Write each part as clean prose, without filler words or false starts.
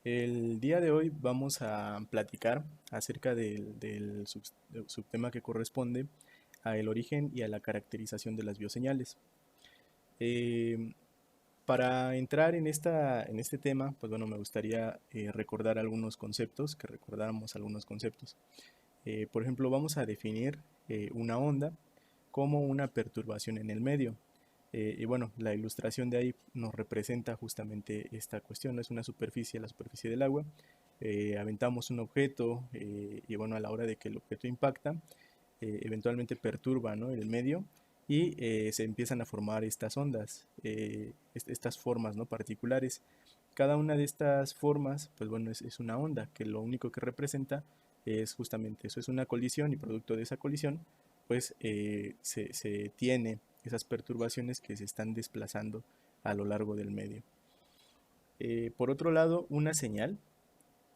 El día de hoy vamos a platicar acerca del subtema que corresponde al origen y a la caracterización de las bioseñales. Eh, para entrar en este tema, pues bueno, me gustaría recordar algunos conceptos, que recordáramos algunos conceptos. Por ejemplo, vamos a definir una onda como una perturbación en el medio. Y bueno, la ilustración de ahí nos representa justamente esta cuestión, ¿no? Es una superficie, la superficie del agua. Aventamos un objeto y bueno, a la hora de que el objeto impacta, eventualmente perturba, ¿no?, el medio y se empiezan a formar estas ondas, estas formas, ¿no?, particulares. Cada una de estas formas, pues bueno, es una onda que lo único que representa es justamente eso, es una colisión, y producto de esa colisión, pues se tiene esas perturbaciones que se están desplazando a lo largo del medio. Por otro lado, una señal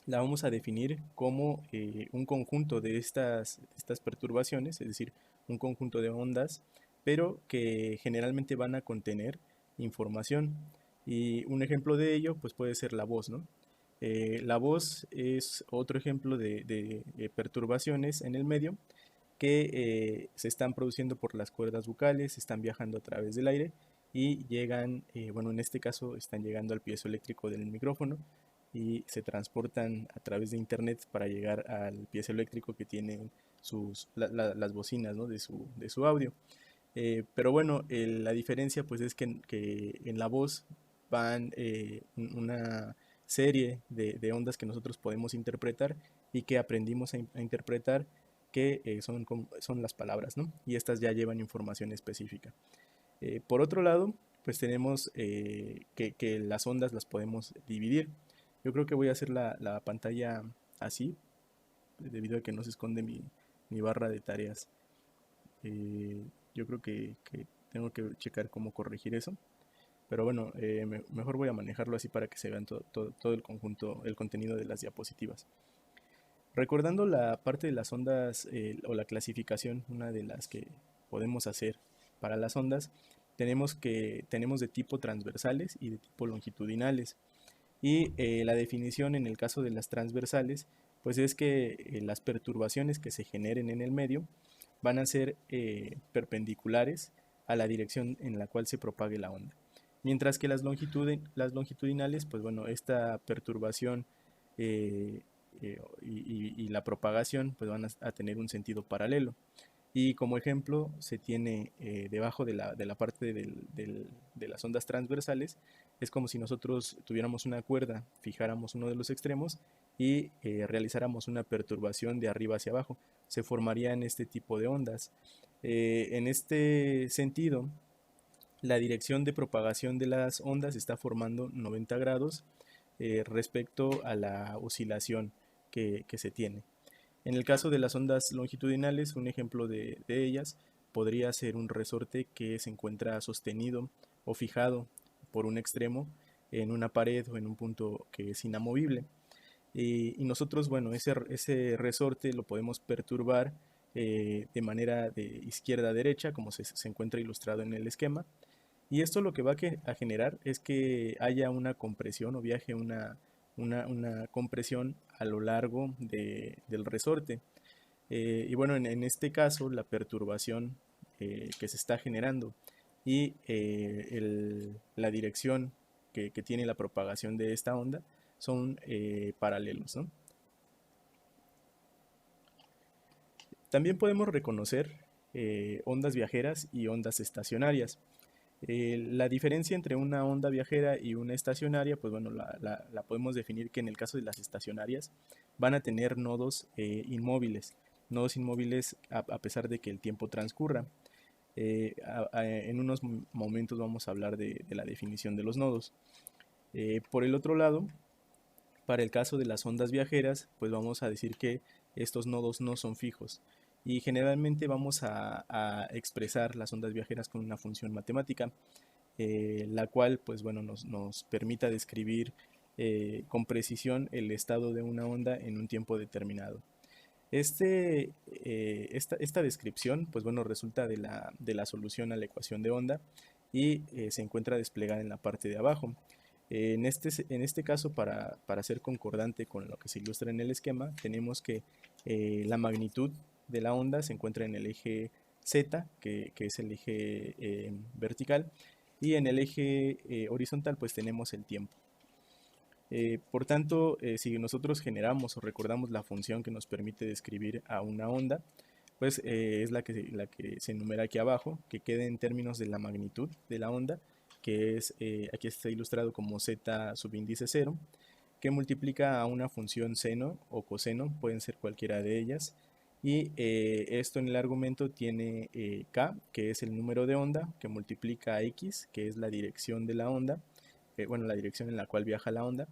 la vamos a definir como un conjunto de estas perturbaciones, es decir, un conjunto de ondas, pero que generalmente van a contener información. Y un ejemplo de ello pues puede ser la voz, ¿no? La voz es otro ejemplo de perturbaciones en el medio que se están produciendo por las cuerdas vocales, están viajando a través del aire y llegan, bueno, en este caso están llegando al piezoeléctrico del micrófono y se transportan a través de internet para llegar al piezoeléctrico que tiene las bocinas, ¿no?, de su audio. Pero bueno, la diferencia pues es que en la voz van una serie de ondas que nosotros podemos interpretar y que aprendimos a interpretar, que son las palabras, ¿no? Y estas ya llevan información específica. Por otro lado, pues tenemos que las ondas las podemos dividir. Yo creo que voy a hacer la pantalla así, debido a que no se esconde mi barra de tareas. Yo creo que tengo que checar cómo corregir eso. Pero bueno, mejor voy a manejarlo así para que se vean todo el conjunto, el contenido de las diapositivas. Recordando la parte de las ondas o la clasificación, una de las que podemos hacer para las ondas, tenemos de tipo transversales y de tipo longitudinales. Y la definición en el caso de las transversales, pues es que las perturbaciones que se generen en el medio van a ser perpendiculares a la dirección en la cual se propague la onda. Mientras que las longitudinales, pues bueno, esta perturbación y la propagación pues van a tener un sentido paralelo. Y como ejemplo se tiene debajo de la parte de las ondas transversales, es como si nosotros tuviéramos una cuerda, fijáramos uno de los extremos y realizáramos una perturbación de arriba hacia abajo. Se formarían este tipo de ondas. En este sentido, la dirección de propagación de las ondas está formando 90 grados respecto a la oscilación que se tiene. En el caso de las ondas longitudinales, un ejemplo de ellas podría ser un resorte que se encuentra sostenido o fijado por un extremo en una pared o en un punto que es inamovible. Y nosotros, bueno, ese resorte lo podemos perturbar de manera de izquierda a derecha, como se encuentra ilustrado en el esquema. Y esto lo que va a generar es que haya una compresión o viaje una compresión a lo largo del resorte. Y bueno, en este caso, la perturbación que se está generando y la dirección que tiene la propagación de esta onda son paralelos, ¿no? También podemos reconocer ondas viajeras y ondas estacionarias. La diferencia entre una onda viajera y una estacionaria, pues bueno, la podemos definir que en el caso de las estacionarias van a tener nodos inmóviles a pesar de que el tiempo transcurra. En unos momentos vamos a hablar de la definición de los nodos. Por el otro lado, para el caso de las ondas viajeras, pues vamos a decir que estos nodos no son fijos y generalmente vamos a expresar las ondas viajeras con una función matemática, la cual pues bueno nos permita describir con precisión el estado de una onda en un tiempo determinado. Esta descripción pues bueno resulta de la solución a la ecuación de onda y se encuentra desplegada en la parte de abajo. En este caso, para ser concordante con lo que se ilustra en el esquema, tenemos que la magnitud de la onda se encuentra en el eje Z, que es el eje vertical, y en el eje horizontal pues tenemos el tiempo. Por tanto, si nosotros generamos o recordamos la función que nos permite describir a una onda, pues es la que se enumera aquí abajo, que quede en términos de la magnitud de la onda, que es, aquí está ilustrado como z subíndice 0, que multiplica a una función seno o coseno, pueden ser cualquiera de ellas, y esto en el argumento tiene k, que es el número de onda, que multiplica a x, que es la dirección de la onda, bueno, la dirección en la cual viaja la onda,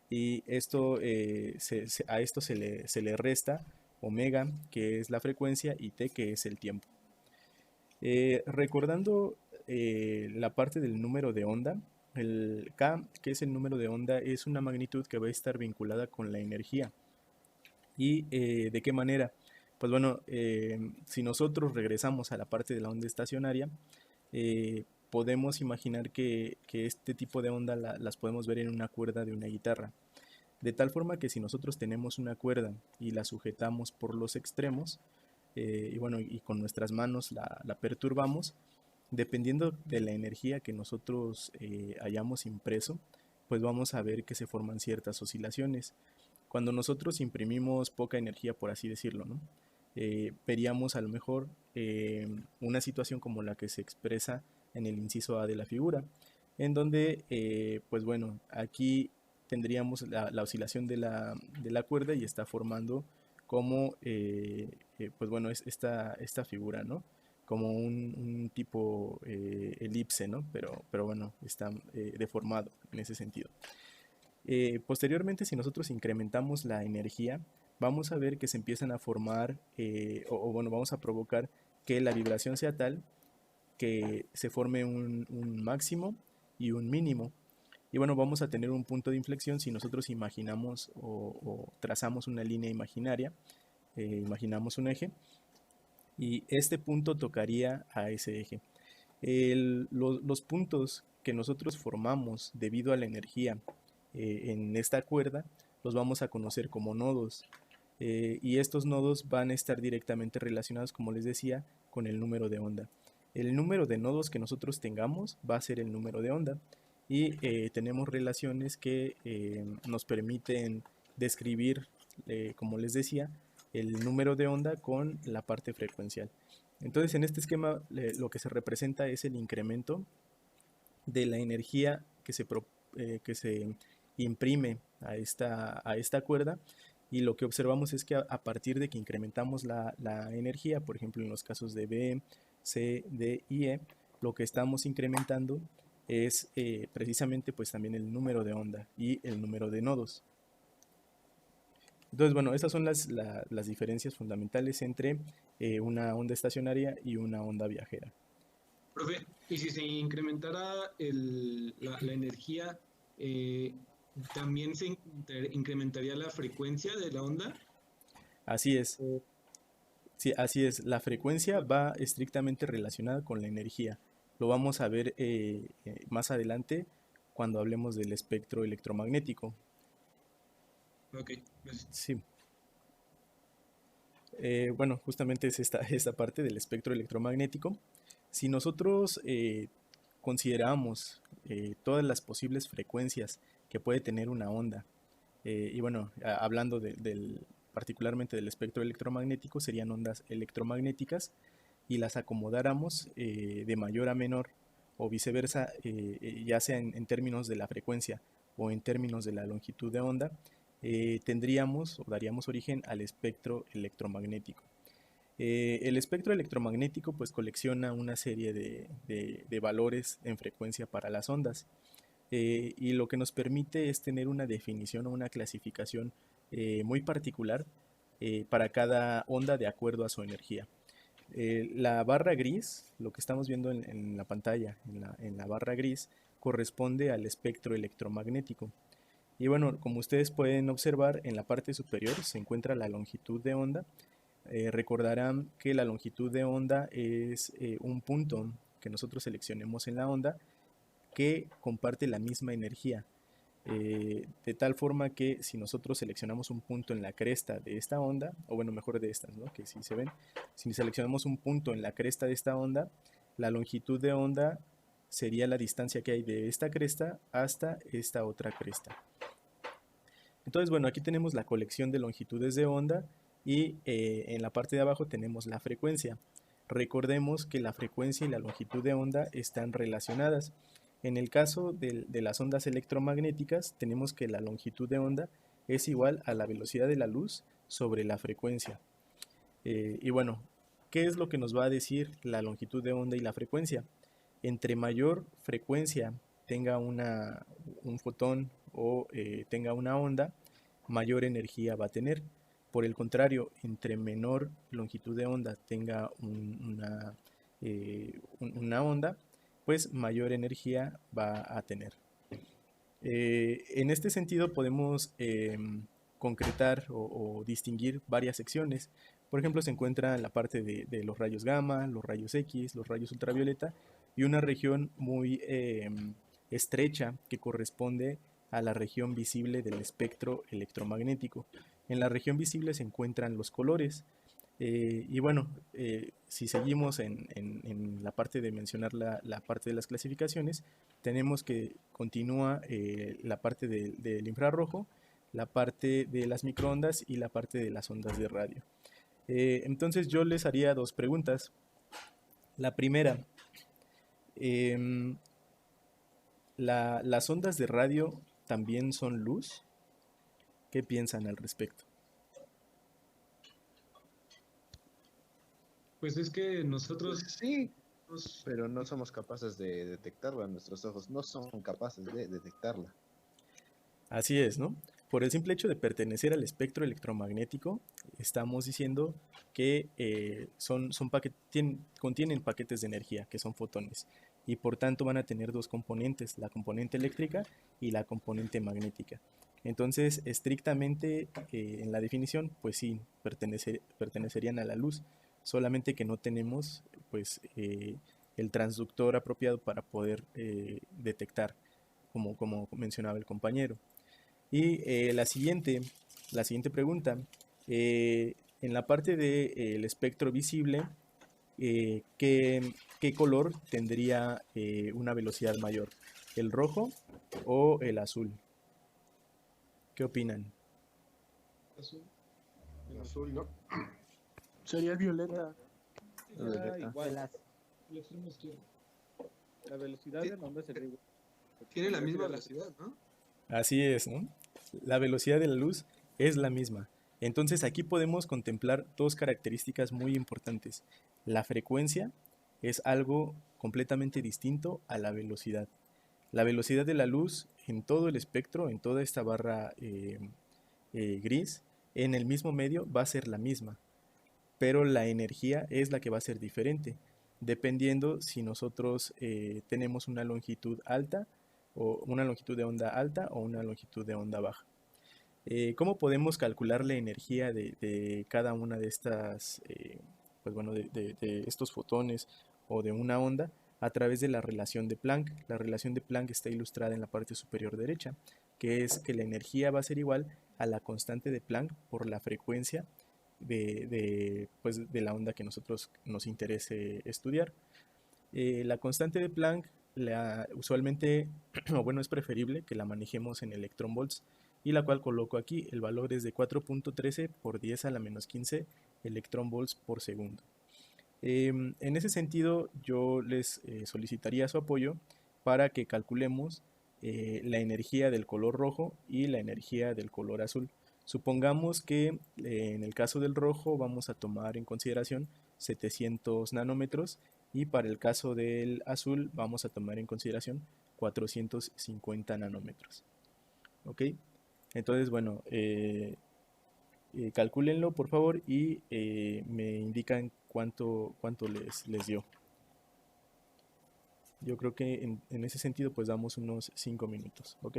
y esto, a esto se le resta omega, que es la frecuencia, y t, que es el tiempo. Recordando la parte del número de onda, el k, que es el número de onda, es una magnitud que va a estar vinculada con la energía. ¿Y de qué manera? Pues bueno, si nosotros regresamos a la parte de la onda estacionaria, podemos imaginar que este tipo de onda las podemos ver en una cuerda de una guitarra. De tal forma que si nosotros tenemos una cuerda y la sujetamos por los extremos, y bueno, y con nuestras manos la perturbamos, dependiendo de la energía que nosotros hayamos impreso, pues vamos a ver que se forman ciertas oscilaciones. Cuando nosotros imprimimos poca energía, por así decirlo, ¿no? Veríamos a lo mejor una situación como la que se expresa en el inciso A de la figura, en donde, pues bueno, aquí tendríamos la oscilación de la cuerda y está formando como, pues bueno, es esta figura, ¿no? Como un tipo elipse, ¿no? Pero bueno, está deformado en ese sentido. Posteriormente, si nosotros incrementamos la energía, vamos a ver que se empiezan a formar, bueno, vamos a provocar que la vibración sea tal que se forme un máximo y un mínimo. Y bueno, vamos a tener un punto de inflexión si nosotros imaginamos o trazamos una línea imaginaria, imaginamos un eje, y este punto tocaría a ese eje. Los puntos que nosotros formamos debido a la energía en esta cuerda los vamos a conocer como nodos. Y estos nodos van a estar directamente relacionados, como les decía, con el número de onda. El número de nodos que nosotros tengamos va a ser el número de onda, y tenemos relaciones que nos permiten describir, como les decía, el número de onda con la parte frecuencial. Entonces, en este esquema lo que se representa es el incremento de la energía que se imprime a esta cuerda, y lo que observamos es que a partir de que incrementamos la energía, por ejemplo en los casos de B, C, D y E, lo que estamos incrementando es precisamente pues también el número de onda y el número de nodos. Entonces, bueno, estas son las diferencias fundamentales entre una onda estacionaria y una onda viajera. Profe, y si se incrementara la energía, eh, ¿también se incrementaría la frecuencia de la onda? Así es. O- Sí, así es. La frecuencia va estrictamente relacionada con la energía. Lo vamos a ver más adelante cuando hablemos del espectro electromagnético. Ok, gracias. Sí. Bueno, justamente es esta parte del espectro electromagnético. Si nosotros consideramos todas las posibles frecuencias que puede tener una onda, y bueno, hablando particularmente del espectro electromagnético, serían ondas electromagnéticas, y las acomodáramos de mayor a menor o viceversa, ya sea en términos de la frecuencia o en términos de la longitud de onda, tendríamos o daríamos origen al espectro electromagnético. El espectro electromagnético pues colecciona una serie de valores en frecuencia para las ondas, y lo que nos permite es tener una definición o una clasificación muy particular para cada onda de acuerdo a su energía. La barra gris, lo que estamos viendo en la pantalla, en la barra gris, corresponde al espectro electromagnético. Y bueno, como ustedes pueden observar, en la parte superior se encuentra la longitud de onda. Recordarán que la longitud de onda es un punto que nosotros seleccionemos en la onda que comparte la misma energía. De tal forma que si nosotros seleccionamos un punto en la cresta de esta onda, o bueno, mejor de estas, ¿no? Que si se ven, si seleccionamos un punto en la cresta de esta onda, la longitud de onda sería la distancia que hay de esta cresta hasta esta otra cresta. Entonces, bueno, aquí tenemos la colección de longitudes de onda y en la parte de abajo tenemos la frecuencia. Recordemos que la frecuencia y la longitud de onda están relacionadas. En el caso de las ondas electromagnéticas, tenemos que la longitud de onda es igual a la velocidad de la luz sobre la frecuencia. Y bueno, ¿qué es lo que nos va a decir la longitud de onda y la frecuencia? Entre mayor frecuencia tenga un fotón o tenga una onda, mayor energía va a tener. Por el contrario, entre menor longitud de onda tenga una onda, pues mayor energía va a tener. En este sentido podemos concretar o distinguir varias secciones. Por ejemplo, se encuentra la parte de los rayos gamma, los rayos X, los rayos ultravioleta y una región muy estrecha que corresponde a la región visible del espectro electromagnético. En la región visible se encuentran los colores. Y bueno, si seguimos en la parte de mencionar la parte de las clasificaciones, tenemos que continúa la parte del infrarrojo, la parte de las microondas y la parte de las ondas de radio. Entonces yo les haría dos preguntas. La primera, em, ¿las ondas de radio también son luz? ¿Qué piensan al respecto? Pues es que Pues nosotros, sí, nos- pero no somos capaces de detectarla, nuestros ojos no son capaces de detectarla. Así es, ¿no? Por el simple hecho de pertenecer al espectro electromagnético, estamos diciendo que contienen paquetes de energía, que son fotones, y por tanto van a tener dos componentes, la componente eléctrica y la componente magnética. Entonces, estrictamente en la definición, pues sí, pertenecerían a la luz, solamente que no tenemos pues el transductor apropiado para poder detectar, como mencionaba el compañero. Y la siguiente pregunta, en la parte del espectro visible, ¿qué color tendría una velocidad mayor? ¿El rojo o el azul? ¿Qué opinan? El azul, ¿no? Sería el violeta. Sería Violeta. igual. el extremo izquierdo. La velocidad de la onda sería igual. Tiene la También misma sería velocidad, ¿no? Así es, ¿no? La velocidad de la luz es la misma. Entonces aquí podemos contemplar dos características muy importantes. La frecuencia es algo completamente distinto a la velocidad. La velocidad de la luz en todo el espectro, en toda esta barra gris, en el mismo medio va a ser la misma, pero la energía es la que va a ser diferente, dependiendo si nosotros tenemos una longitud alta o una longitud de onda alta o una longitud de onda baja. ¿Cómo podemos calcular la energía de cada una de estas, pues bueno, de estos fotones o de una onda? A través de la relación de Planck. La relación de Planck está ilustrada en la parte superior derecha, que es que la energía va a ser igual a la constante de Planck por la frecuencia pues, de la onda que nosotros nos interese estudiar. La constante de Planck usualmente, o bueno, es preferible que la manejemos en electronvolts y la cual coloco aquí. El valor es de 4.13 por 10 a la menos 15 electronvolts por segundo. En ese sentido, yo les solicitaría su apoyo para que calculemos la energía del color rojo y la energía del color azul. Supongamos que en el caso del rojo vamos a tomar en consideración 700 nanómetros y para el caso del azul vamos a tomar en consideración 450 nanómetros. ¿Ok? Entonces, bueno, calcúlenlo por favor y me indican cuánto les dio. Yo creo que en ese sentido pues damos unos 5 minutos, ¿ok?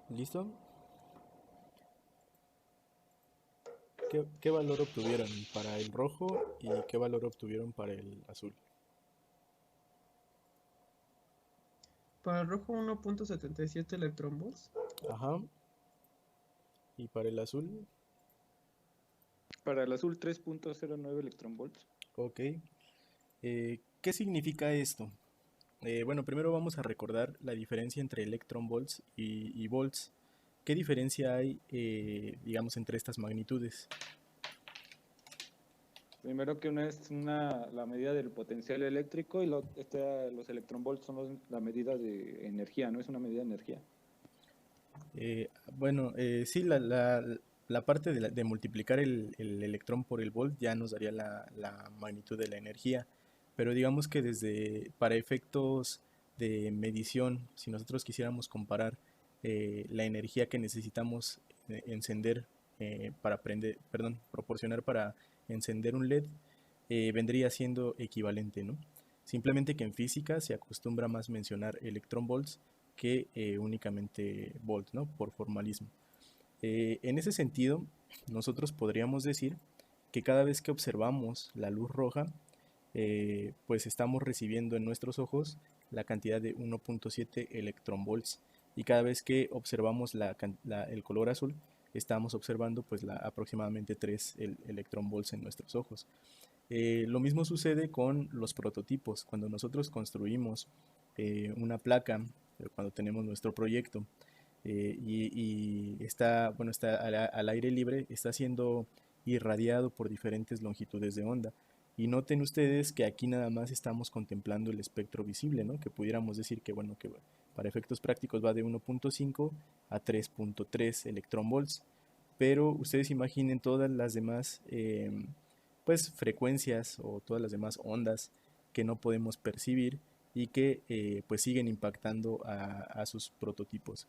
¿Listo? ¿Qué valor obtuvieron para el rojo y qué valor obtuvieron para el azul? Para el rojo 1.77 electronvolts. Ajá. ¿Y para el azul? Para el azul 3.09 electronvolts. Ok. ¿Qué significa esto? Bueno, primero vamos a recordar la diferencia entre electron volts y volts. ¿Qué diferencia hay, digamos, entre estas magnitudes? Primero que una es la medida del potencial eléctrico y los electronvolts son la medida de energía, ¿no? Es una medida de energía. Bueno, sí, la parte de multiplicar el electrón por el volt ya nos daría la magnitud de la energía, pero digamos que para efectos de medición, si nosotros quisiéramos comparar la energía que necesitamos encender proporcionar para encender un LED, vendría siendo equivalente, ¿no? Simplemente que en física se acostumbra más mencionar electron volts que únicamente volt, ¿no? Por formalismo. En ese sentido, nosotros podríamos decir que cada vez que observamos la luz roja, pues estamos recibiendo en nuestros ojos la cantidad de 1.7 electronvolts, y cada vez que observamos el color azul, estamos observando pues aproximadamente 3 electronvolts en nuestros ojos. Lo mismo sucede con los prototipos. Cuando nosotros construimos una placa, cuando tenemos nuestro proyecto, y está, bueno, está al aire libre, está siendo irradiado por diferentes longitudes de onda. Y noten ustedes que aquí nada más estamos contemplando el espectro visible, ¿no? Que pudiéramos decir que, bueno, que para efectos prácticos va de 1.5 a 3.3 electronvolts. Pero ustedes imaginen todas las demás pues frecuencias o todas las demás ondas que no podemos percibir y que pues siguen impactando a sus prototipos.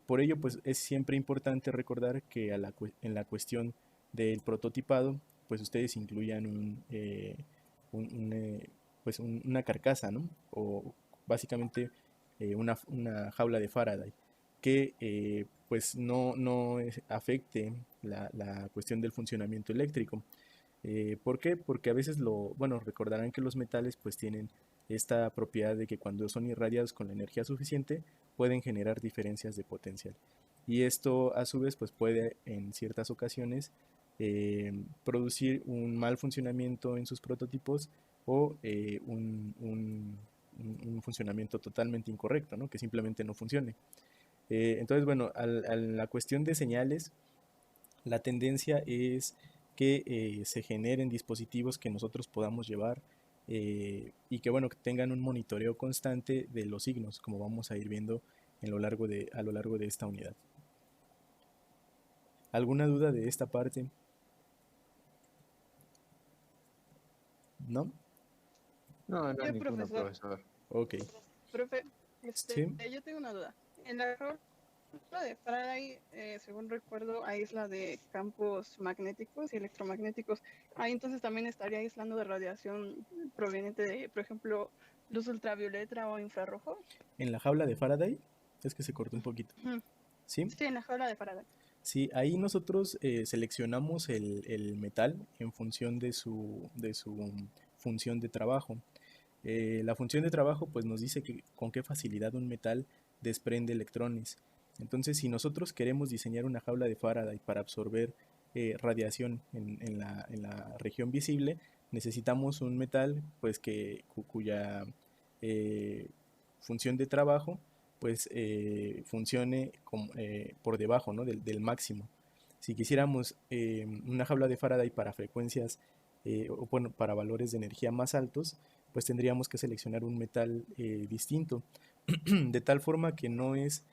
Por ello pues es siempre importante recordar que en la cuestión del prototipado pues ustedes incluyan pues una carcasa, ¿no? O básicamente una jaula de Faraday que pues no afecte la cuestión del funcionamiento eléctrico. ¿Por qué? Porque a veces bueno, recordarán que los metales pues tienen esta propiedad de que cuando son irradiados con la energía suficiente pueden generar diferencias de potencial. Y esto a su vez pues puede en ciertas ocasiones producir un mal funcionamiento en sus prototipos o un funcionamiento totalmente incorrecto, ¿no? Que simplemente no funcione. Entonces, bueno, a la cuestión de señales, la tendencia es que se generen dispositivos que nosotros podamos llevar y que, bueno, que tengan un monitoreo constante de los signos, como vamos a ir viendo a lo largo de esta unidad. ¿Alguna duda de esta parte? ¿No? No, no, Sí, ninguno, profesor. profesor. Ok. Profe, Sí. yo tengo una duda. En la jaula de Faraday, según recuerdo, aísla de campos magnéticos y electromagnéticos. Ahí entonces también estaría aislando de radiación proveniente de, por ejemplo, luz ultravioleta o infrarrojo. En la jaula de Faraday, es que se cortó un poquito. Ujú. ¿Sí? Sí, en la jaula de Faraday. Sí, ahí nosotros seleccionamos el metal en función de su función de trabajo. La función de trabajo pues nos dice con qué facilidad un metal desprende electrones. Entonces, si nosotros queremos diseñar una jaula de Faraday para absorber radiación en la región visible, necesitamos un metal pues cuya función de trabajo pues funcione por debajo, ¿no? del máximo. Si quisiéramos una jaula de Faraday para frecuencias o bueno, para valores de energía más altos, pues tendríamos que seleccionar un metal distinto, de tal forma que no es,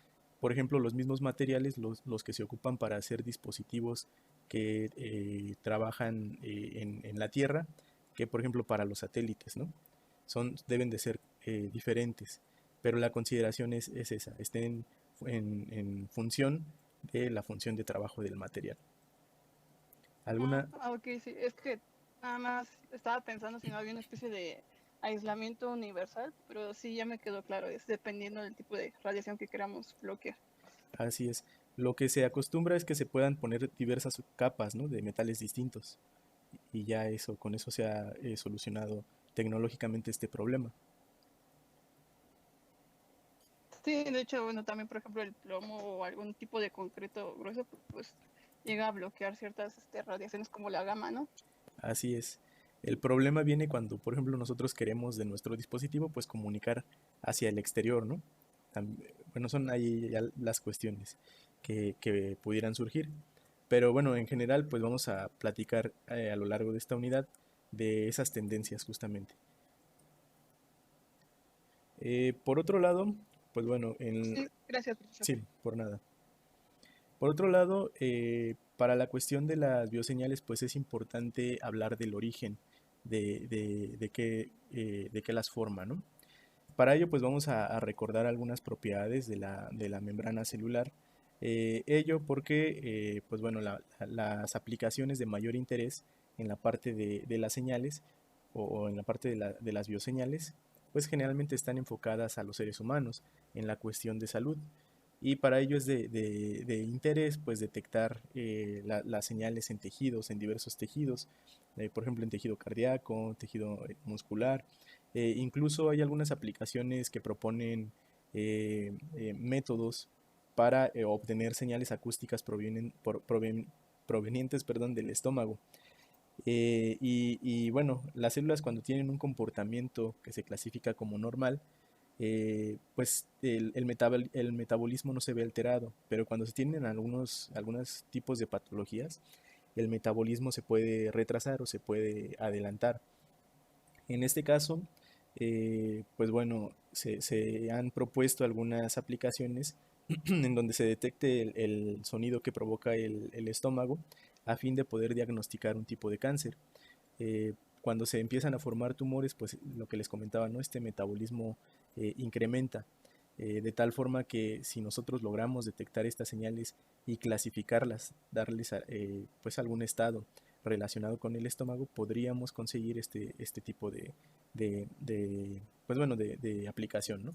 por ejemplo, los mismos materiales los que se ocupan para hacer dispositivos que trabajan en la Tierra, que por ejemplo para los satélites, ¿no? Deben de ser diferentes, pero la consideración es esa, estén en función de la función de trabajo del material. ¿Alguna? Ok, sí, es que nada más estaba pensando si no había una especie de aislamiento universal, pero sí ya me quedó claro, es dependiendo del tipo de radiación que queramos bloquear. Así es. Lo que se acostumbra es que se puedan poner diversas capas, ¿no?, de metales distintos. Y ya eso, con eso se ha solucionado tecnológicamente este problema. Sí, de hecho, bueno, también por ejemplo el plomo o algún tipo de concreto grueso, pues llega a bloquear ciertas radiaciones como la gamma, ¿no? Así es. El problema viene cuando, por ejemplo, nosotros queremos de nuestro dispositivo, pues comunicar hacia el exterior, ¿no? Bueno, son ahí ya las cuestiones que pudieran surgir. Pero bueno, en general, pues vamos a platicar a lo largo de esta unidad de esas tendencias justamente. Por otro lado, pues bueno, Sí, gracias, profesor. sí, por nada. Por otro lado, para la cuestión de las bioseñales, pues es importante hablar del origen de qué las forma, ¿no? Para ello, pues vamos a recordar algunas propiedades de la membrana celular. Ello porque, pues bueno, las aplicaciones de mayor interés en la parte de las señales o en la parte de las bioseñales, pues generalmente están enfocadas a los seres humanos en la cuestión de salud. Y para ello es de interés, pues, detectar las señales en tejidos, en diversos tejidos, por ejemplo, en tejido cardíaco, tejido muscular. Incluso hay algunas aplicaciones que proponen métodos para obtener señales acústicas provenientes, perdón, del estómago. Y bueno, las células cuando tienen un comportamiento que se clasifica como normal, pues el metabolismo no se ve alterado, pero cuando se tienen algunos tipos de patologías, el metabolismo se puede retrasar o se puede adelantar. En este caso, pues bueno, se han propuesto algunas aplicaciones en donde se detecte el sonido que provoca el estómago a fin de poder diagnosticar un tipo de cáncer. Cuando se empiezan a formar tumores, pues lo que les comentaba, ¿no?, este metabolismo incrementa, de tal forma que si nosotros logramos detectar estas señales y clasificarlas, darles pues algún estado relacionado con el estómago, podríamos conseguir este tipo pues bueno, de aplicación, ¿no?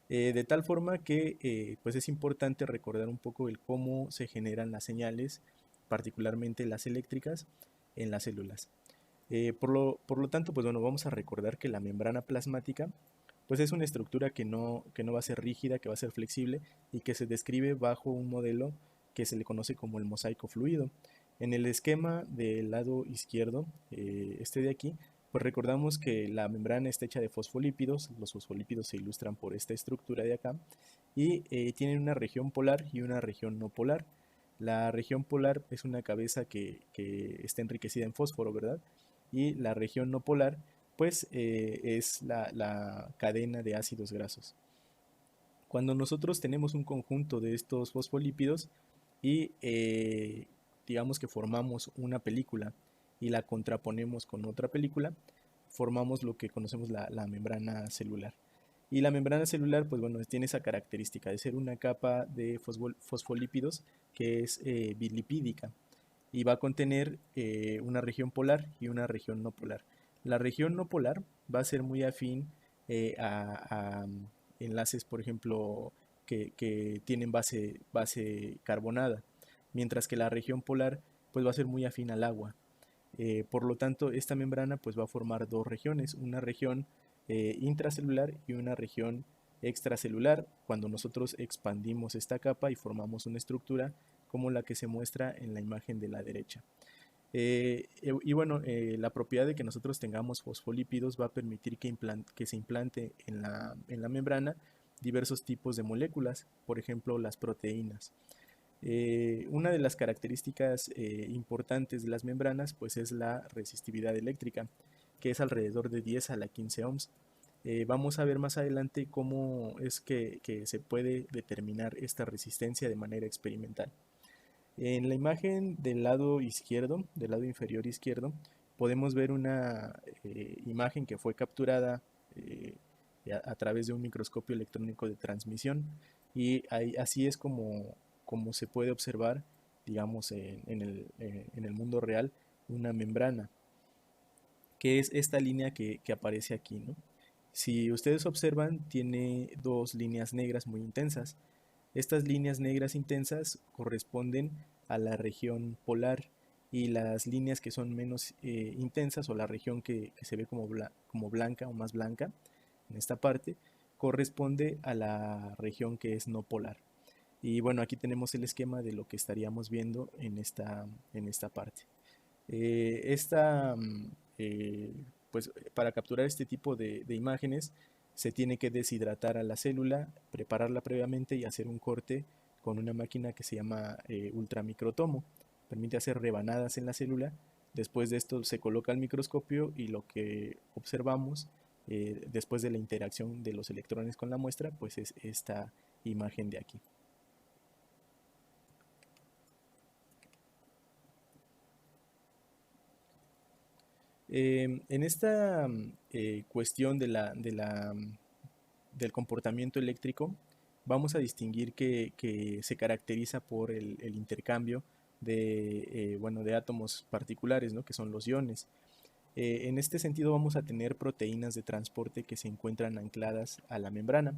De tal forma que pues es importante recordar un poco el cómo se generan las señales, particularmente las eléctricas, en las células. Por lo tanto, pues bueno, vamos a recordar que la membrana plasmática pues es una estructura que no va a ser rígida, que va a ser flexible y que se describe bajo un modelo que se le conoce como el mosaico fluido. En el esquema del lado izquierdo, este de aquí, pues recordamos que la membrana está hecha de fosfolípidos. Los fosfolípidos se ilustran por esta estructura de acá y tienen una región polar y una región no polar. La región polar es una cabeza que está enriquecida en fósforo, ¿verdad? Y la región no polar pues es la cadena de ácidos grasos. Cuando nosotros tenemos un conjunto de estos fosfolípidos y digamos que formamos una película y la contraponemos con otra película, formamos lo que conocemos la membrana celular. Y la membrana celular, pues bueno, tiene esa característica de ser una capa de fosfolípidos que es bilipídica y va a contener una región polar y una región no polar. La región no polar va a ser muy afín a enlaces, por ejemplo, que tienen base carbonada, mientras que la región polar pues va a ser muy afín al agua. Por lo tanto, esta membrana pues va a formar dos regiones, una región intracelular y una región extracelular, cuando nosotros expandimos esta capa y formamos una estructura como la que se muestra en la imagen de la derecha. Y bueno, la propiedad de que nosotros tengamos fosfolípidos va a permitir que se implante en la membrana diversos tipos de moléculas, por ejemplo las proteínas. Una de las características importantes de las membranas pues es la resistividad eléctrica, que es alrededor de 10 a la 15 ohms. Vamos a ver más adelante cómo es que se puede determinar esta resistencia de manera experimental. En la imagen del lado izquierdo, del lado inferior izquierdo, podemos ver una imagen que fue capturada a través de un microscopio electrónico de transmisión y así es como se puede observar, digamos, en el mundo real, una membrana, que es esta línea que aparece aquí, ¿no? Si ustedes observan, tiene dos líneas negras muy intensas. Estas líneas negras intensas corresponden a la región polar y las líneas que son menos intensas, o la región que se ve como blanca o más blanca en esta parte, corresponde a la región que es no polar. Y bueno, aquí tenemos el esquema de lo que estaríamos viendo en esta parte. Pues para capturar este tipo de imágenes se tiene que deshidratar a la célula, prepararla previamente y hacer un corte con una máquina que se llama ultramicrotomo. Permite hacer rebanadas en la célula. Después de esto se coloca el microscopio y lo que observamos después de la interacción de los electrones con la muestra, pues es esta imagen de aquí. En esta cuestión del comportamiento eléctrico, vamos a distinguir que se caracteriza por el intercambio de átomos particulares, ¿no? Que son los iones. En este sentido vamos a tener proteínas de transporte que se encuentran ancladas a la membrana.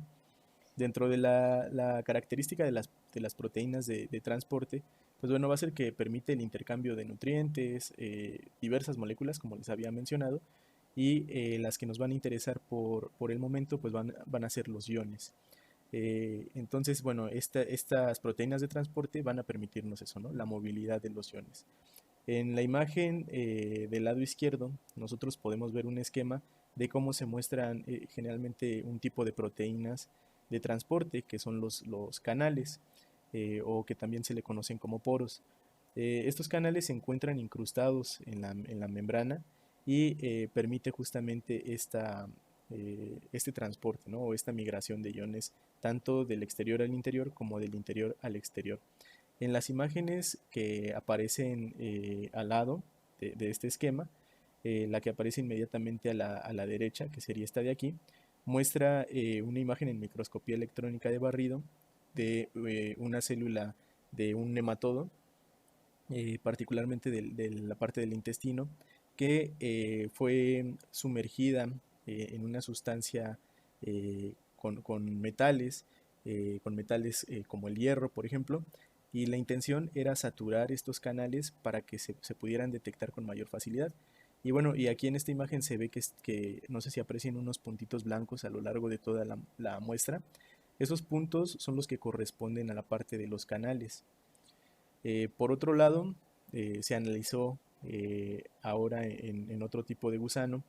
Dentro de la característica de las proteínas de transporte, pues bueno, va a ser que permite el intercambio de nutrientes, diversas moléculas, como les había mencionado, y las que nos van a interesar por el momento, pues van a ser los iones. Entonces, bueno, estas proteínas de transporte van a permitirnos eso, ¿no? La movilidad de los iones. En la imagen del lado izquierdo, nosotros podemos ver un esquema de cómo se muestran generalmente un tipo de proteínas de transporte, que son los canales, o que también se le conocen como poros. Estos canales se encuentran incrustados en la membrana y permite justamente este transporte, ¿no? O esta migración de iones, tanto del exterior al interior como del interior al exterior. En las imágenes que aparecen al lado de este esquema, la que aparece inmediatamente a la derecha, que sería esta de aquí, muestra una imagen en microscopía electrónica de barrido de una célula de un nematodo, particularmente de la parte del intestino, que fue sumergida en una sustancia con metales como el hierro, por ejemplo, y la intención era saturar estos canales para que se pudieran detectar con mayor facilidad. Y bueno, y aquí en esta imagen se ve que no sé si aprecian unos puntitos blancos a lo largo de toda la muestra. Esos puntos son los que corresponden a la parte de los canales. Por otro lado, se analizó ahora en otro tipo de gusano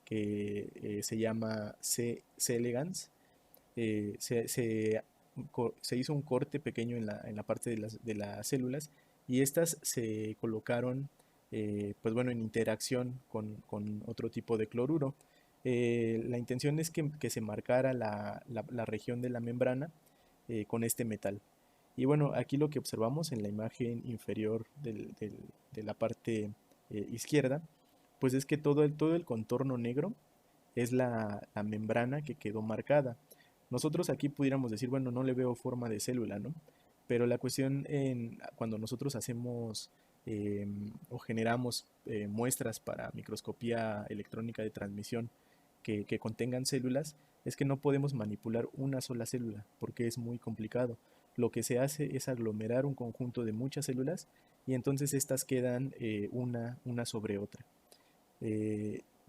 que se llama C. elegans. Se hizo un corte pequeño en la parte de las células, y estas se colocaron pues bueno, en interacción con otro tipo de cloruro. La intención es que se marcara la región de la membrana con este metal. Y bueno, aquí lo que observamos en la imagen inferior de la parte izquierda, pues es que todo el contorno negro es la membrana que quedó marcada. Nosotros aquí pudiéramos decir, bueno, no le veo forma de célula, ¿no? Pero la cuestión cuando nosotros hacemos o generamos muestras para microscopía electrónica de transmisión que contengan células, es que no podemos manipular una sola célula porque es muy complicado. Lo que se hace es aglomerar un conjunto de muchas células y entonces estas quedan una sobre otra.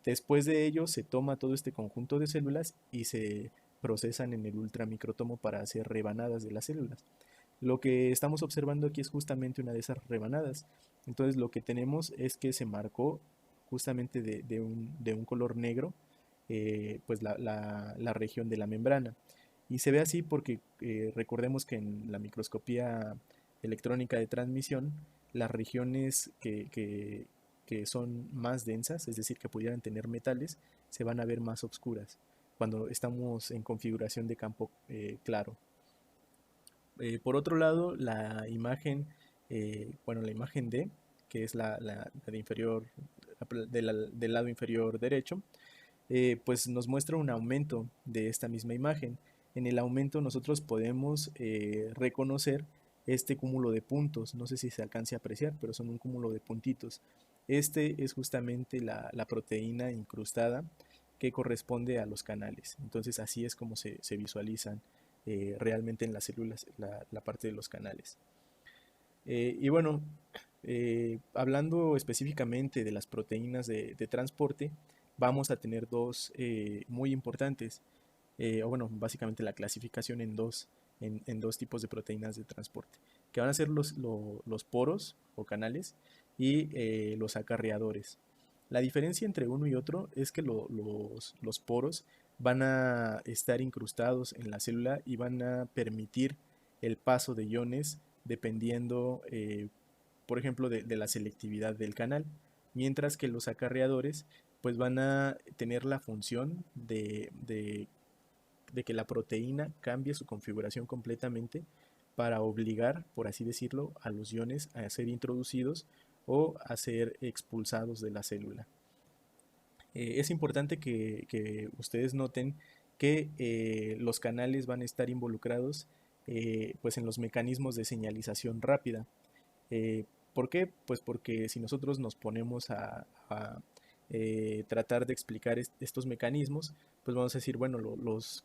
Después de ello se toma todo este conjunto de células y se procesan en el ultramicrotomo para hacer rebanadas de las células. Lo que estamos observando aquí es justamente una de esas rebanadas. Entonces lo que tenemos es que se marcó justamente de un color negro pues la región de la membrana. Y se ve así porque recordemos que en la microscopía electrónica de transmisión, las regiones que son más densas, es decir, que pudieran tener metales, se van a ver más oscuras cuando estamos en configuración de campo claro. Por otro lado, la imagen D, que es la de inferior, del lado inferior derecho, pues nos muestra un aumento de esta misma imagen. En el aumento nosotros podemos reconocer este cúmulo de puntos. No sé si se alcance a apreciar, pero son un cúmulo de puntitos. Este es justamente la proteína incrustada que corresponde a los canales. Entonces así es como se visualizan realmente en las células, la parte de los canales. Y bueno, hablando específicamente de las proteínas de transporte, vamos a tener dos muy importantes, o bueno, básicamente la clasificación en dos tipos de proteínas de transporte, que van a ser los poros o canales y los acarreadores. La diferencia entre uno y otro es que los poros van a estar incrustados en la célula y van a permitir el paso de iones dependiendo, por ejemplo, de la selectividad del canal, mientras que los acarreadores pues van a tener la función de que la proteína cambie su configuración completamente para obligar, por así decirlo, a los iones a ser introducidos o a ser expulsados de la célula. Es importante que ustedes noten que los canales van a estar involucrados pues en los mecanismos de señalización rápida. ¿Por qué? Pues porque si nosotros nos ponemos a tratar de explicar estos mecanismos, pues vamos a decir, bueno, los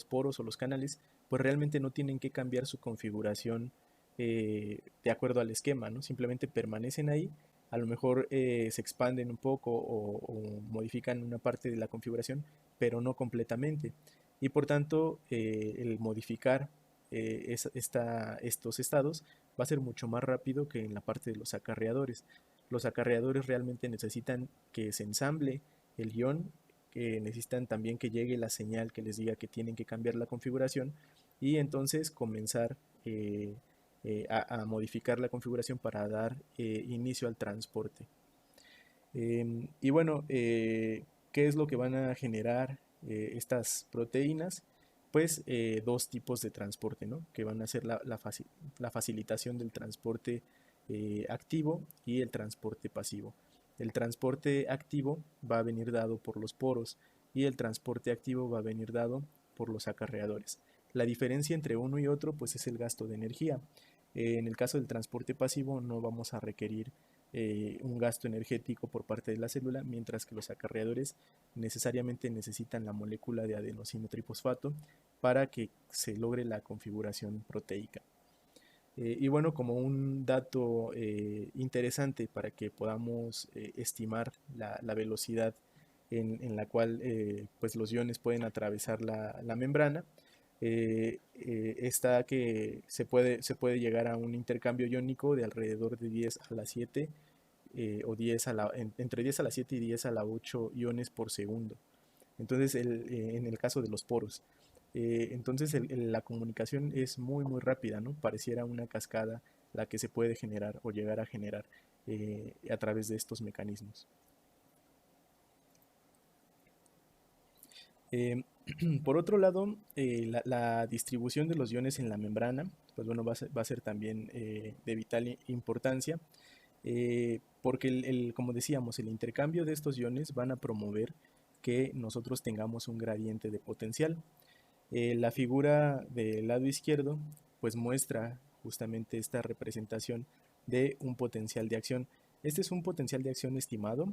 poros o los canales, pues realmente no tienen que cambiar su configuración de acuerdo al esquema, ¿no? Simplemente permanecen ahí, a lo mejor se expanden un poco o modifican una parte de la configuración, pero no completamente. Y por tanto, el modificar estos estados va a ser mucho más rápido que en la parte de los acarreadores. Los acarreadores realmente necesitan que se ensamble el ion, que necesitan también que llegue la señal que les diga que tienen que cambiar la configuración y entonces comenzar a modificar la configuración para dar inicio al transporte. Y bueno, ¿qué es lo que van a generar estas proteínas? Pues dos tipos de transporte, ¿no? Que van a ser la facilitación del transporte activo y el transporte pasivo. El transporte activo va a venir dado por los poros y el transporte activo va a venir dado por los acarreadores. La diferencia entre uno y otro pues es el gasto de energía. En el caso del transporte pasivo no vamos a requerir un gasto energético por parte de la célula, mientras que los acarreadores necesariamente necesitan la molécula de adenosino trifosfato para que se logre la configuración proteica. Y bueno, como un dato interesante para que podamos estimar la velocidad en la cual pues los iones pueden atravesar la membrana, está que se puede llegar a un intercambio iónico de alrededor de 10 a la 7 o 10 entre 10 a la 7 y 10 a la 8 iones por segundo. Entonces, en el caso de los poros. Entonces, la comunicación es muy, muy rápida, ¿no? Pareciera una cascada la que se puede generar o llegar a generar a través de estos mecanismos. Por otro lado, la distribución de los iones en la membrana, pues bueno, va a ser también de vital importancia, porque como decíamos, el intercambio de estos iones van a promover que nosotros tengamos un gradiente de potencial. La figura del lado izquierdo, pues muestra justamente esta representación de un potencial de acción. Este es un potencial de acción estimado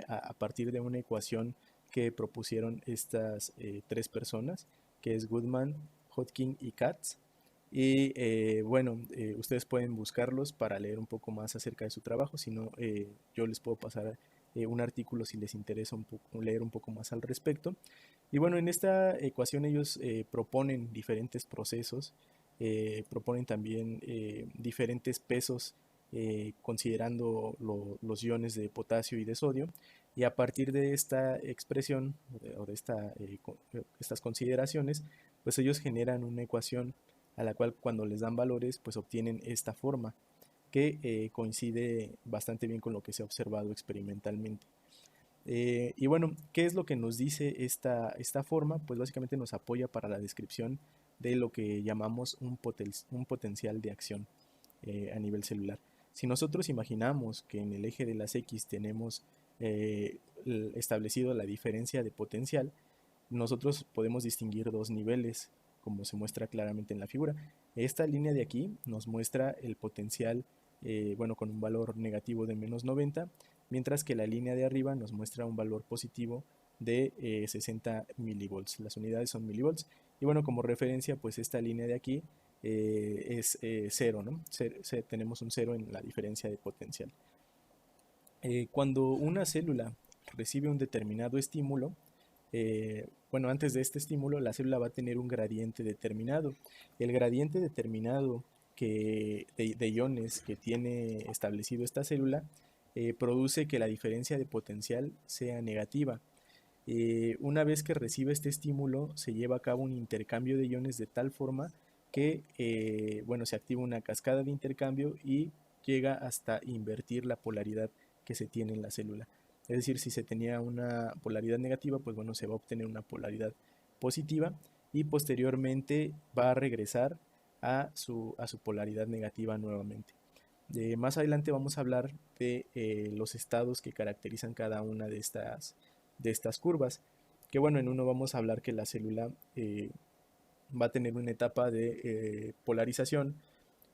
a partir de una ecuación que propusieron estas tres personas, que es Goodman, Hodgkin y Katz. Y bueno, ustedes pueden buscarlos para leer un poco más acerca de su trabajo, si no, yo les puedo pasar un artículo si les interesa leer un poco más al respecto. Y bueno, en esta ecuación ellos proponen diferentes procesos, proponen también diferentes pesos considerando los iones de potasio y de sodio, y a partir de esta expresión o de estas consideraciones, pues ellos generan una ecuación a la cual cuando les dan valores pues obtienen esta forma que coincide bastante bien con lo que se ha observado experimentalmente. Y bueno, ¿qué es lo que nos dice esta forma? Pues básicamente nos apoya para la descripción de lo que llamamos un potencial de acción a nivel celular. Si nosotros imaginamos que en el eje de las X tenemos establecido la diferencia de potencial, nosotros podemos distinguir dos niveles, como se muestra claramente en la figura. Esta línea de aquí nos muestra el potencial, bueno, con un valor negativo de menos 90, mientras que la línea de arriba nos muestra un valor positivo de 60 milivolts. Las unidades son milivolts Y bueno, como referencia, pues esta línea de aquí es 0, ¿no? Tenemos un 0 en la diferencia de potencial. Cuando una célula recibe un determinado estímulo, bueno, antes de este estímulo, la célula va a tener un gradiente determinado. El gradiente determinado de iones que tiene establecido esta célula produce que la diferencia de potencial sea negativa. Una vez que recibe este estímulo, se lleva a cabo un intercambio de iones de tal forma que, bueno, se activa una cascada de intercambio y llega hasta invertir la polaridad que se tiene en la célula. Es decir, si se tenía una polaridad negativa, pues bueno, se va a obtener una polaridad positiva y posteriormente va a regresar a su polaridad negativa nuevamente. Más adelante vamos a hablar de los estados que caracterizan cada una de estas curvas. Que bueno, en uno vamos a hablar que la célula va a tener una etapa de polarización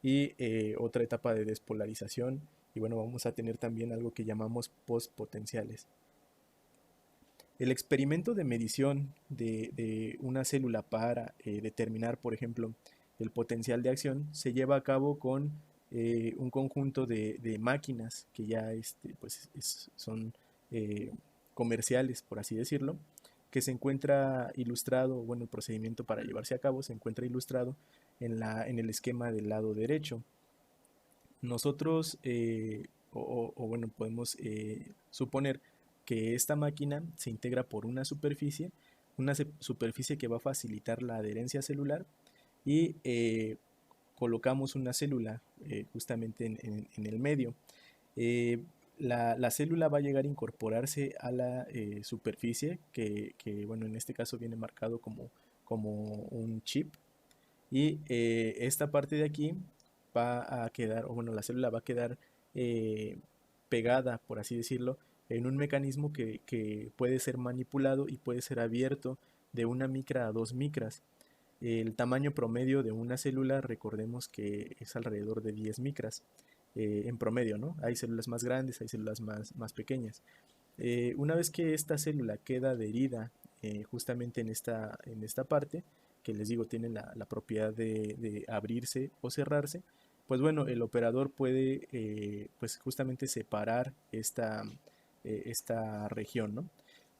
y otra etapa de despolarización. Y bueno, vamos a tener también algo que llamamos postpotenciales. El experimento de medición de una célula para determinar, por ejemplo, el potencial de acción se lleva a cabo con un conjunto de máquinas que ya pues son comerciales, por así decirlo, que se encuentra ilustrado, bueno, el procedimiento para llevarse a cabo se encuentra ilustrado en el esquema del lado derecho. Nosotros, bueno, podemos suponer que esta máquina se integra por una superficie que va a facilitar la adherencia celular y colocamos una célula justamente en el medio. La célula va a llegar a incorporarse a la superficie que, bueno, en este caso viene marcado como un chip, y esta parte de aquí va a quedar, o bueno, la célula va a quedar pegada, por así decirlo, en un mecanismo que puede ser manipulado y puede ser abierto de 1 micra a 2 micras. El tamaño promedio de una célula, recordemos que es alrededor de 10 micras en promedio, ¿no? Hay células más grandes, hay células más pequeñas. Una vez que esta célula queda adherida justamente en esta parte, que les digo tiene la propiedad de abrirse o cerrarse, pues bueno, el operador puede pues justamente separar esta región, ¿no?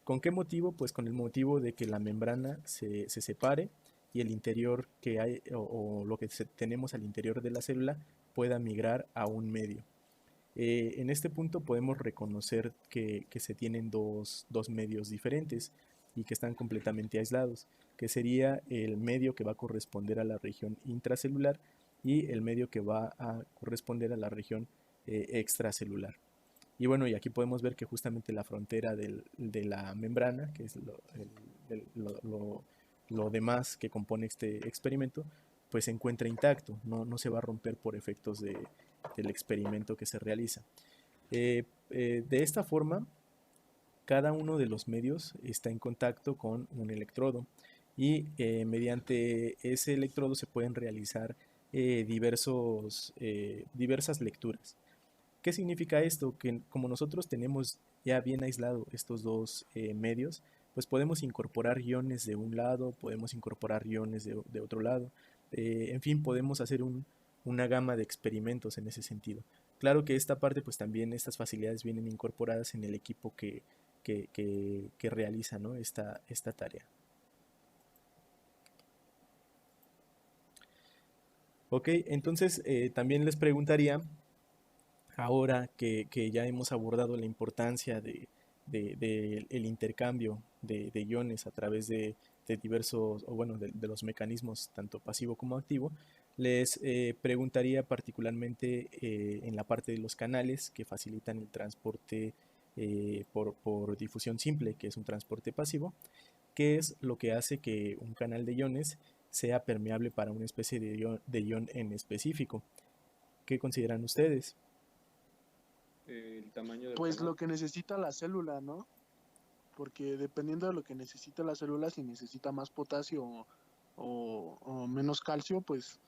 ¿Con qué motivo? Pues con el motivo de que la membrana se separe y el interior que hay o lo que tenemos al interior de la célula pueda migrar a un medio. En este punto podemos reconocer que se tienen dos medios diferentes y que están completamente aislados, que sería el medio que va a corresponder a la región intracelular y el medio que va a corresponder a la región extracelular. Y bueno, y aquí podemos ver que justamente la frontera de la membrana, que es lo demás que compone este experimento, pues se encuentra intacto, no se va a romper por efectos del experimento que se realiza. De esta forma, cada uno de los medios está en contacto con un electrodo y mediante ese electrodo se pueden realizar diversas lecturas. ¿Qué significa esto? Que como nosotros tenemos ya bien aislado estos dos medios, pues podemos incorporar iones de un lado, podemos incorporar iones de otro lado. En fin, podemos hacer una gama de experimentos en ese sentido. Claro que esta parte, pues también estas facilidades vienen incorporadas en el equipo que realiza, ¿no? esta tarea. Ok, entonces también les preguntaría, ahora que ya hemos abordado la importancia del intercambio de iones a través de diversos, o bueno, de los mecanismos tanto pasivo como activo, les preguntaría particularmente en la parte de los canales que facilitan el transporte por difusión simple, que es un transporte pasivo, ¿qué es lo que hace que un canal de iones sea permeable para una especie de ion en específico? ¿Qué consideran ustedes? El tamaño del Pues canal. lo que necesita la célula, ¿no? Porque dependiendo de lo que necesita la célula, si necesita más potasio o menos calcio, pues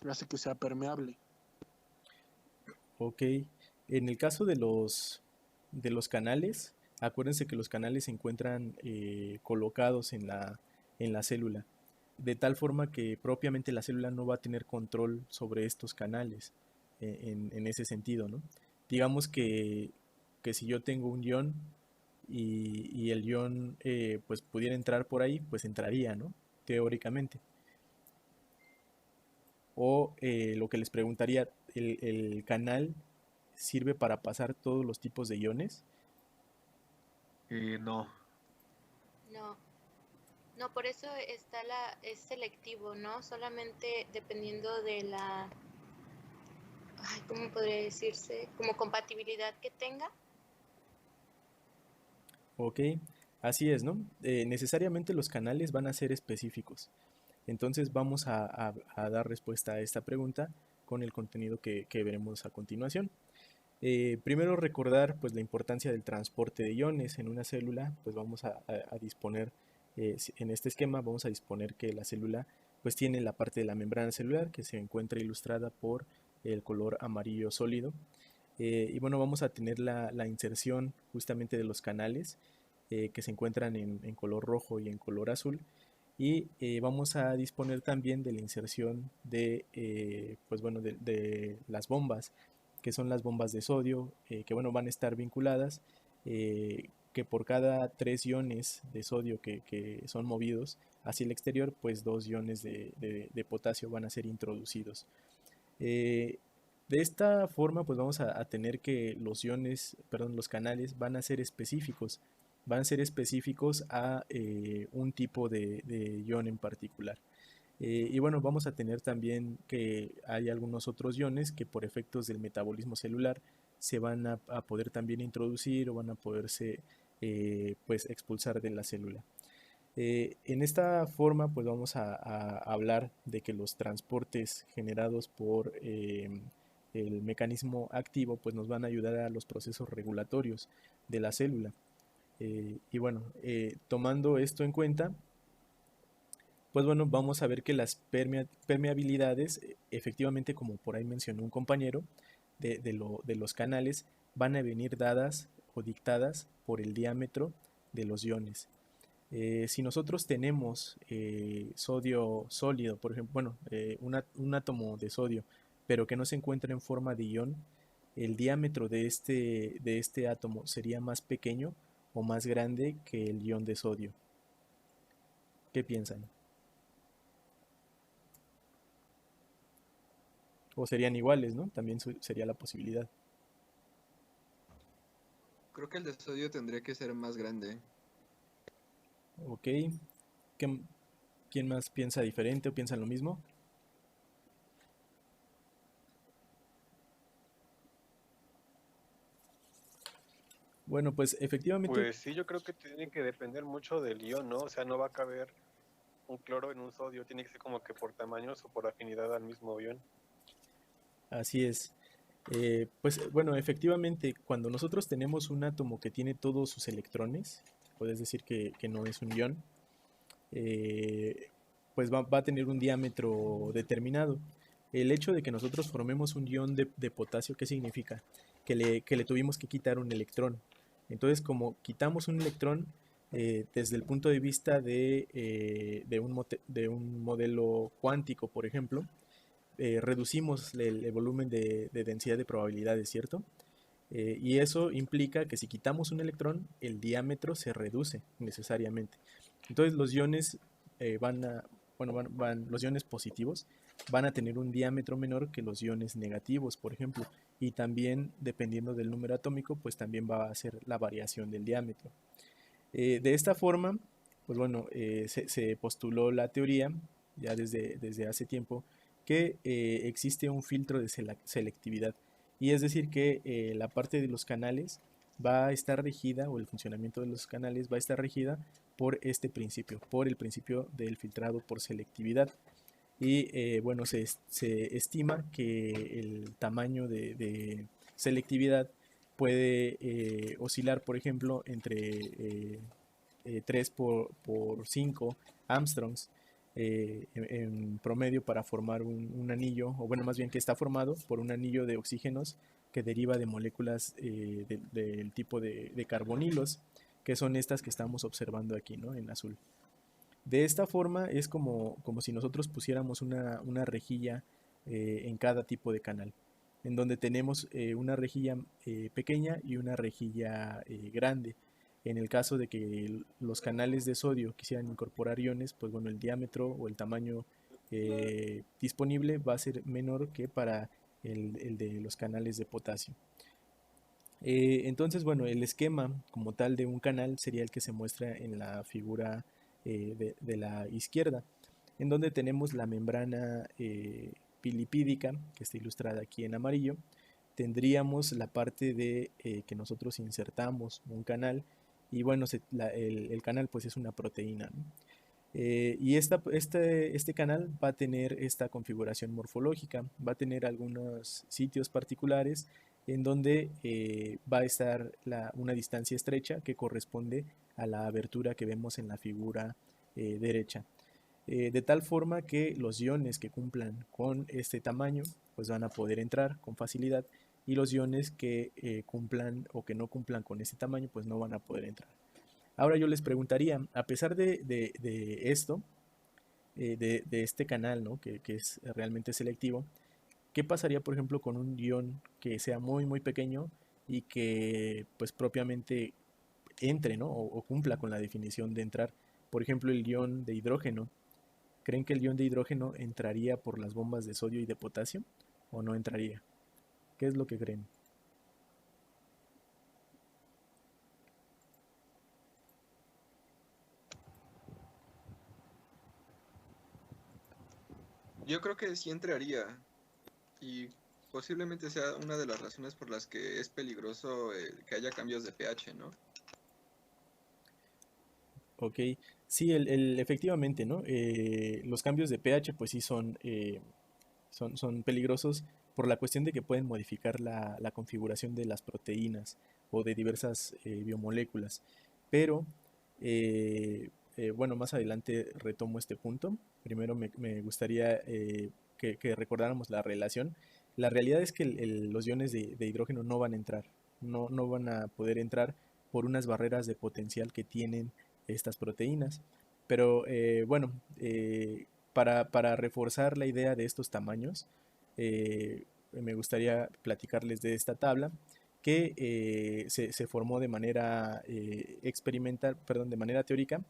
hace que sea permeable. Ok, en el caso de los canales, acuérdense que los canales se encuentran colocados en la célula. de tal forma que propiamente la célula no va a tener control sobre estos canales en ese sentido, ¿no? Digamos que si yo tengo un ion y el ion pues pudiera entrar por ahí, pues entraría, ¿no? Teóricamente. O lo que les preguntaría, ¿el canal sirve para pasar todos los tipos de iones? No. No, no, por eso es selectivo, ¿no? Solamente dependiendo de la, ay, ¿cómo podría decirse? Como compatibilidad que tenga. Ok, así es, ¿no? Necesariamente los canales van a ser específicos. Entonces vamos a dar respuesta a esta pregunta con el contenido que veremos a continuación. Primero recordar pues la importancia del transporte de iones en una célula. Pues vamos a disponer en este esquema vamos a disponer que la célula pues tiene la parte de la membrana celular que se encuentra ilustrada por el color amarillo sólido. Y bueno, vamos a tener la inserción justamente de los canales que se encuentran en color rojo y en color azul. Y vamos a disponer también de la inserción pues bueno, de las bombas, que son las bombas de sodio, que bueno, van a estar vinculadas, que por cada 3 iones de sodio que son movidos hacia el exterior, pues 2 iones de potasio van a ser introducidos. De esta forma, pues vamos a tener que los canales van a ser específicos a un tipo de ion en particular. Y bueno, vamos a tener también que hay algunos otros iones que por efectos del metabolismo celular se van a poder también introducir o van a poderse pues expulsar de la célula. En esta forma pues vamos a hablar de que los transportes generados por el mecanismo activo pues nos van a ayudar a los procesos regulatorios de la célula. Y bueno, tomando esto en cuenta, pues bueno, vamos a ver que las permeabilidades, efectivamente, como por ahí mencionó un compañero, de los canales, van a venir dadas o dictadas por el diámetro de los iones. Si nosotros tenemos sodio sólido, por ejemplo, bueno, un átomo de sodio, pero que no se encuentra en forma de ion, el diámetro de este átomo sería más pequeño o más grande que el ion de sodio. ¿Qué piensan? O serían iguales, ¿no? También sería la posibilidad. Creo que el de sodio tendría que ser más grande. Ok. ¿Quién más piensa diferente o piensa lo mismo? Bueno, pues efectivamente. Pues sí, yo creo que tiene que depender mucho del ion, ¿no? O sea, no va a caber un cloro en un sodio, tiene que ser como que por tamaños o por afinidad al mismo ion. Así es. Pues bueno, efectivamente, cuando nosotros tenemos un átomo que tiene todos sus electrones, puedes decir que no es un ion, pues va a tener un diámetro determinado. El hecho de que nosotros formemos un ion de potasio, ¿qué significa? Que le tuvimos que quitar un electrón. Entonces, como quitamos un electrón, desde el punto de vista de un modelo cuántico, por ejemplo, reducimos el volumen de densidad de probabilidades, ¿cierto? Y eso implica que si quitamos un electrón, el diámetro se reduce necesariamente. Entonces los iones los iones positivos van a tener un diámetro menor que los iones negativos, por ejemplo, y también dependiendo del número atómico, pues también va a ser la variación del diámetro. De esta forma, pues bueno, se postuló la teoría ya desde hace tiempo que existe un filtro de selectividad, y es decir que la parte de los canales va a estar regida, o el funcionamiento de los canales va a estar regida por este principio, por el principio del filtrado por selectividad. Y bueno, se estima que el tamaño de selectividad puede oscilar, por ejemplo, entre 3 por 5 Armstrongs en promedio para formar un anillo, o bueno, más bien que está formado por un anillo de oxígenos que deriva de moléculas del tipo de carbonilos, que son estas que estamos observando aquí, ¿no? En azul. De esta forma es como si nosotros pusiéramos una rejilla en cada tipo de canal, en donde tenemos una rejilla pequeña y una rejilla grande. En el caso de que los canales de sodio quisieran incorporar iones, pues bueno, el diámetro o el tamaño disponible va a ser menor que para el de los canales de potasio. Entonces, bueno, el esquema como tal de un canal sería el que se muestra en la figura de la izquierda, en donde tenemos la membrana pilipídica, que está ilustrada aquí en amarillo. Tendríamos la parte de que nosotros insertamos un canal, y bueno, el canal pues es una proteína, ¿no? Y este canal va a tener esta configuración morfológica, va a tener algunos sitios particulares en donde va a estar una distancia estrecha que corresponde a la abertura que vemos en la figura derecha. De tal forma que los iones que cumplan con este tamaño pues van a poder entrar con facilidad, y los iones que cumplan o que no cumplan con este tamaño pues no van a poder entrar. Ahora yo les preguntaría, a pesar de esto, de este canal, ¿no? que es realmente selectivo, ¿qué pasaría, por ejemplo, con un ion que sea muy, muy pequeño y que, pues, propiamente entre, ¿no? O cumpla con la definición de entrar? Por ejemplo, el ion de hidrógeno. ¿Creen que el ion de hidrógeno entraría por las bombas de sodio y de potasio o no entraría? ¿Qué es lo que creen? Yo creo que sí entraría y posiblemente sea una de las razones por las que es peligroso que haya cambios de pH, ¿no? Ok, sí, efectivamente, ¿no? Los cambios de pH pues sí son peligrosos por la cuestión de que pueden modificar la configuración de las proteínas o de diversas biomoléculas. Pero, bueno, más adelante retomo este punto. Primero me gustaría que recordáramos la relación. La realidad es que los iones de hidrógeno no van a entrar, no van a poder entrar por unas barreras de potencial que tienen estas proteínas. Pero bueno, para reforzar la idea de estos tamaños, me gustaría platicarles de esta tabla que se formó de manera experimental, perdón, de manera teórica,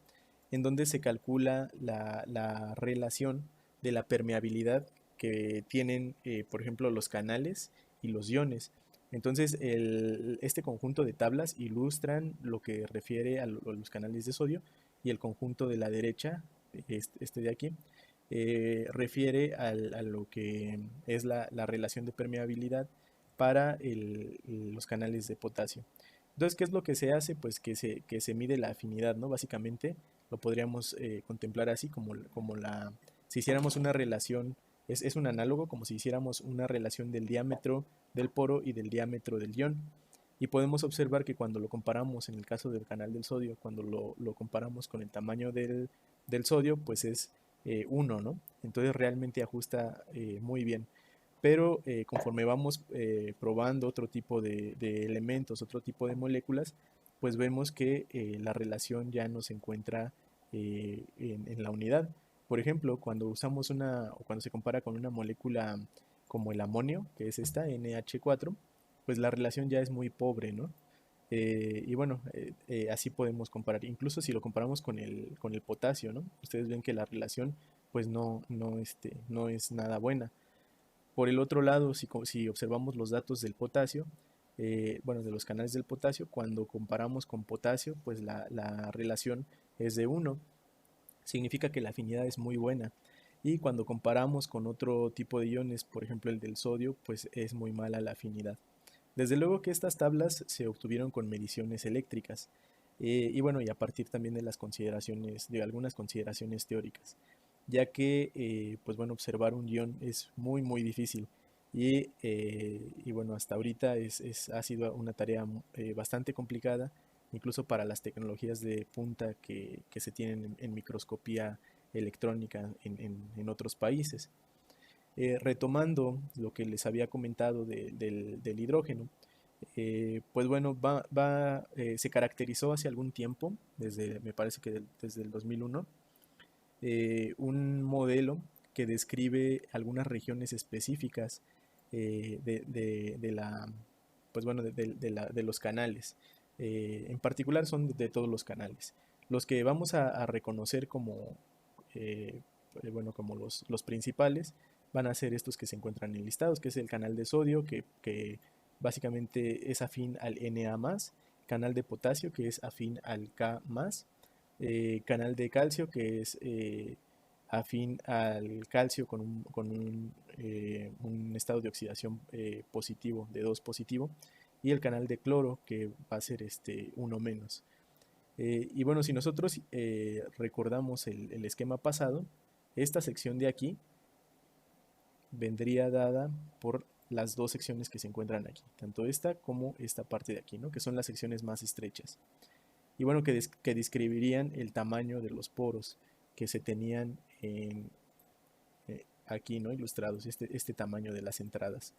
en donde se calcula la relación de la permeabilidad que tienen, por ejemplo, los canales y los iones. Entonces, este conjunto de tablas ilustran lo que refiere a los canales de sodio, y el conjunto de la derecha, este de aquí, refiere a lo que es la relación de permeabilidad para los canales de potasio. Entonces, ¿qué es lo que se hace? Pues que se mide la afinidad, ¿no? Básicamente lo podríamos contemplar así si hiciéramos una relación, es un análogo como si hiciéramos una relación del diámetro del poro y del diámetro del ion. Y podemos observar que cuando lo comparamos, en el caso del canal del sodio, cuando lo comparamos con el tamaño del sodio, pues es 1, ¿no? Entonces realmente ajusta muy bien. Pero conforme vamos probando otro tipo de elementos, otro tipo de moléculas, pues vemos que la relación ya no se encuentra en la unidad. Por ejemplo, cuando usamos o cuando se compara con una molécula como el amonio, que es esta, NH4, pues la relación ya es muy pobre, ¿no? Y bueno, así podemos comparar. Incluso si lo comparamos con el potasio, ¿no? Ustedes ven que la relación pues no es nada buena. Por el otro lado, si observamos los datos del potasio, bueno, de los canales del potasio, cuando comparamos con potasio, pues la relación es de 1. Significa que la afinidad es muy buena. Y cuando comparamos con otro tipo de iones, por ejemplo el del sodio, pues es muy mala la afinidad. Desde luego que estas tablas se obtuvieron con mediciones eléctricas, y bueno, y a partir también de algunas consideraciones teóricas, ya que pues bueno, observar un ion es muy muy difícil, y bueno, hasta ahorita ha sido una tarea bastante complicada, incluso para las tecnologías de punta que se tienen en microscopía electrónica en otros países. Retomando lo que les había comentado del hidrógeno, pues bueno, se caracterizó hace algún tiempo, me parece que desde el 2001, un modelo que describe algunas regiones específicas de la, pues bueno, de los canales. En particular son de todos los canales. Los que vamos a reconocer como, bueno, como los principales van a ser estos que se encuentran enlistados, que es el canal de sodio, que básicamente es afín al Na+, canal de potasio, que es afín al K+, canal de calcio, que es afín al calcio un estado de oxidación positivo, de 2 positivo, y el canal de cloro, que va a ser 1 menos. Y bueno, si nosotros recordamos el esquema pasado, esta sección de aquí vendría dada por las dos secciones que se encuentran aquí, tanto esta como esta parte de aquí, ¿no? Que son las secciones más estrechas. Y bueno, que describirían el tamaño de los poros que se tenían aquí, ¿no? Ilustrados, este tamaño de las entradas.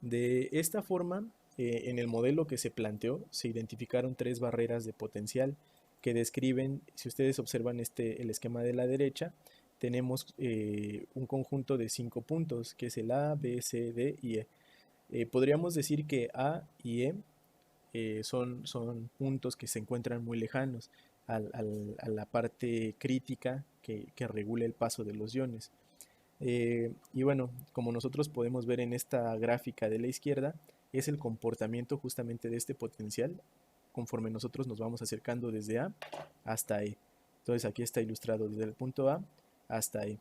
De esta forma, en el modelo que se planteó, se identificaron 3 barreras de potencial que describen, si ustedes observan el esquema de la derecha, tenemos un conjunto de 5 puntos, que es el A, B, C, D y E. Podríamos decir que A y E son puntos que se encuentran muy lejanos a la parte crítica que regula el paso de los iones. Y bueno, como nosotros podemos ver en esta gráfica de la izquierda, es el comportamiento justamente de este potencial conforme nosotros nos vamos acercando desde A hasta E. Entonces aquí está ilustrado desde el punto A hasta E.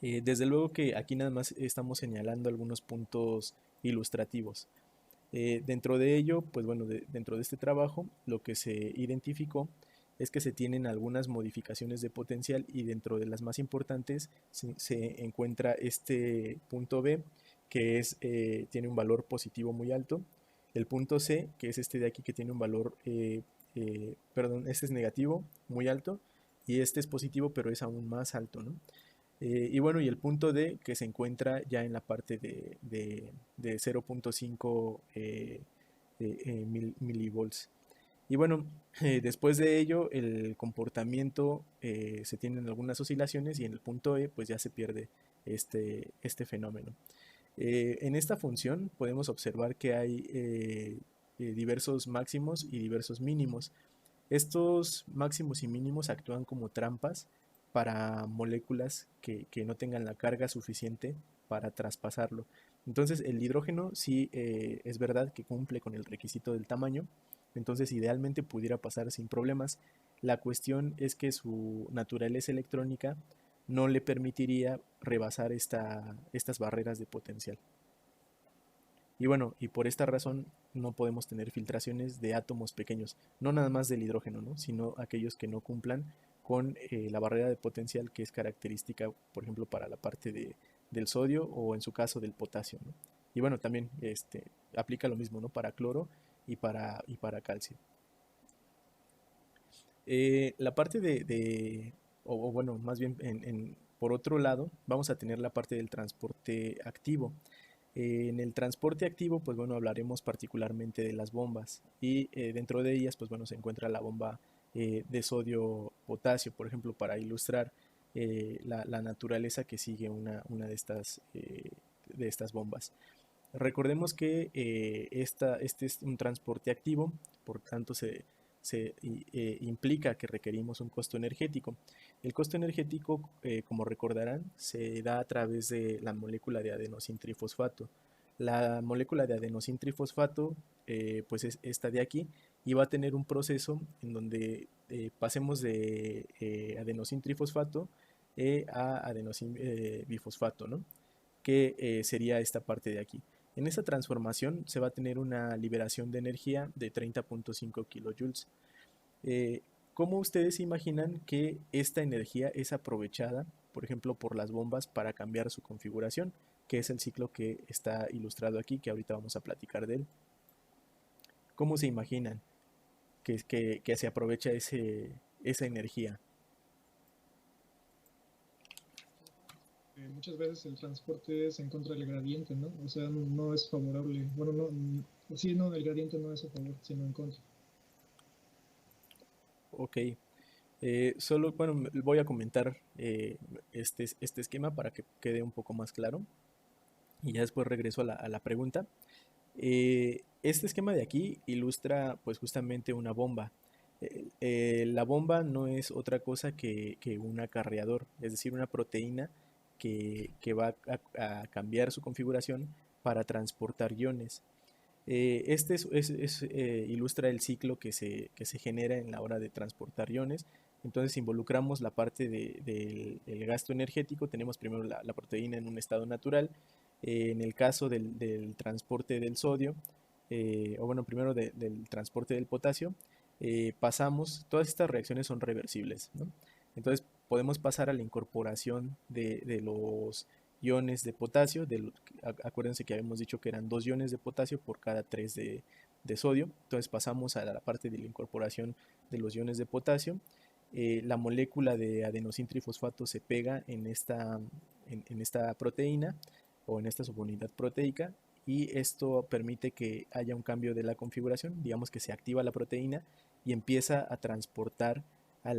Desde luego que aquí nada más estamos señalando algunos puntos ilustrativos. Dentro de ello, pues bueno, dentro de este trabajo, lo que se identificó es que se tienen algunas modificaciones de potencial y dentro de las más importantes se encuentra este punto B, que tiene un valor positivo muy alto, el punto C, que es este de aquí que tiene un valor, perdón, este es negativo muy alto y este es positivo pero es aún más alto, ¿no? Y bueno, y el punto D que se encuentra ya en la parte de 0.5 milivolts. Y bueno, después de ello el comportamiento se tienen algunas oscilaciones y en el punto E pues ya se pierde este fenómeno. En esta función podemos observar que hay diversos máximos y diversos mínimos. Estos máximos y mínimos actúan como trampas para moléculas que no tengan la carga suficiente para traspasarlo. Entonces el hidrógeno sí es verdad que cumple con el requisito del tamaño, entonces idealmente pudiera pasar sin problemas. La cuestión es que su naturaleza electrónica no le permitiría rebasar estas barreras de potencial. Y bueno, y por esta razón no podemos tener filtraciones de átomos pequeños, no nada más del hidrógeno, ¿no? Sino aquellos que no cumplan con la barrera de potencial que es característica, por ejemplo, para la parte del sodio o en su caso del potasio, ¿no? Y bueno, también aplica lo mismo, ¿no? Para cloro y para calcio. La parte o bueno, más bien por otro lado, vamos a tener la parte del transporte activo. En el transporte activo, pues bueno, hablaremos particularmente de las bombas y dentro de ellas, pues bueno, se encuentra la bomba de sodio-potasio, por ejemplo, para ilustrar la naturaleza que sigue una de estas bombas. Recordemos que este es un transporte activo, por tanto implica que requerimos un costo energético. El costo energético, como recordarán, se da a través de la molécula de adenosintrifosfato. La molécula de adenosintrifosfato, pues es esta de aquí, y va a tener un proceso en donde pasemos de adenosintrifosfato a adenosin bifosfato, ¿no? Que sería esta parte de aquí. En esta transformación se va a tener una liberación de energía de 30.5 kilojoules. ¿Cómo ustedes imaginan que esta energía es aprovechada, por ejemplo, por las bombas para cambiar su configuración? Que es el ciclo que está ilustrado aquí, que ahorita vamos a platicar de él. ¿Cómo se imaginan que se aprovecha esa energía? Muchas veces el transporte es en contra del gradiente, ¿no? O sea, no es favorable. Bueno, sí, no, el gradiente no es a favor, sino en contra. Ok. Solo, bueno, voy a comentar este esquema para que quede un poco más claro y ya después regreso a la pregunta. Este esquema de aquí ilustra pues justamente una bomba. La bomba no es otra cosa que un acarreador, es decir, una proteína que va a cambiar su configuración para transportar iones. Ilustra el ciclo que se genera en la hora de transportar iones. Entonces involucramos la parte del gasto energético. Tenemos primero la proteína en un estado natural. En el caso del transporte del sodio, o bueno, primero del transporte del potasio, todas estas reacciones son reversibles, ¿no? Entonces podemos pasar a la incorporación de los iones de potasio. Acuérdense que habíamos dicho que eran 2 iones de potasio por cada 3 de sodio. Entonces pasamos a la parte de la incorporación de los iones de potasio. La molécula de adenosín trifosfato se pega en esta proteína o en esta subunidad proteica, y esto permite que haya un cambio de la configuración. Digamos que se activa la proteína y empieza a transportar a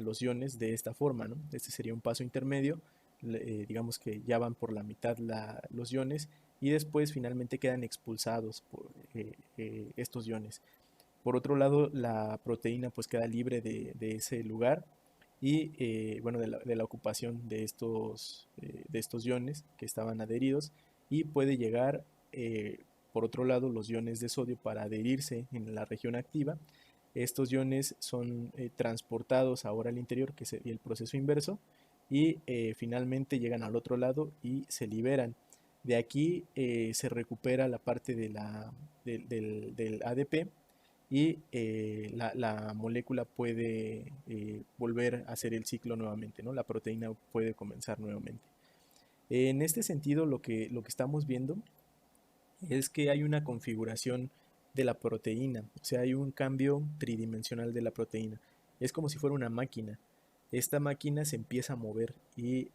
los iones de esta forma, ¿no? Este sería un paso intermedio. Digamos que ya van por la mitad los iones y después finalmente quedan expulsados por estos iones. Por otro lado, la proteína pues queda libre de ese lugar y bueno, de la ocupación de estos iones que estaban adheridos, y puede llegar por otro lado los iones de sodio para adherirse en la región activa. Estos iones son transportados ahora al interior, que sería el proceso inverso, y finalmente llegan al otro lado y se liberan. De aquí se recupera la parte del ADP, y la molécula puede volver a hacer el ciclo nuevamente, ¿no? La proteína puede comenzar nuevamente. En este sentido, lo que estamos viendo es que hay una configuración de la proteína, o sea, hay un cambio tridimensional de la proteína. Es como si fuera una máquina. Esta máquina se empieza a mover y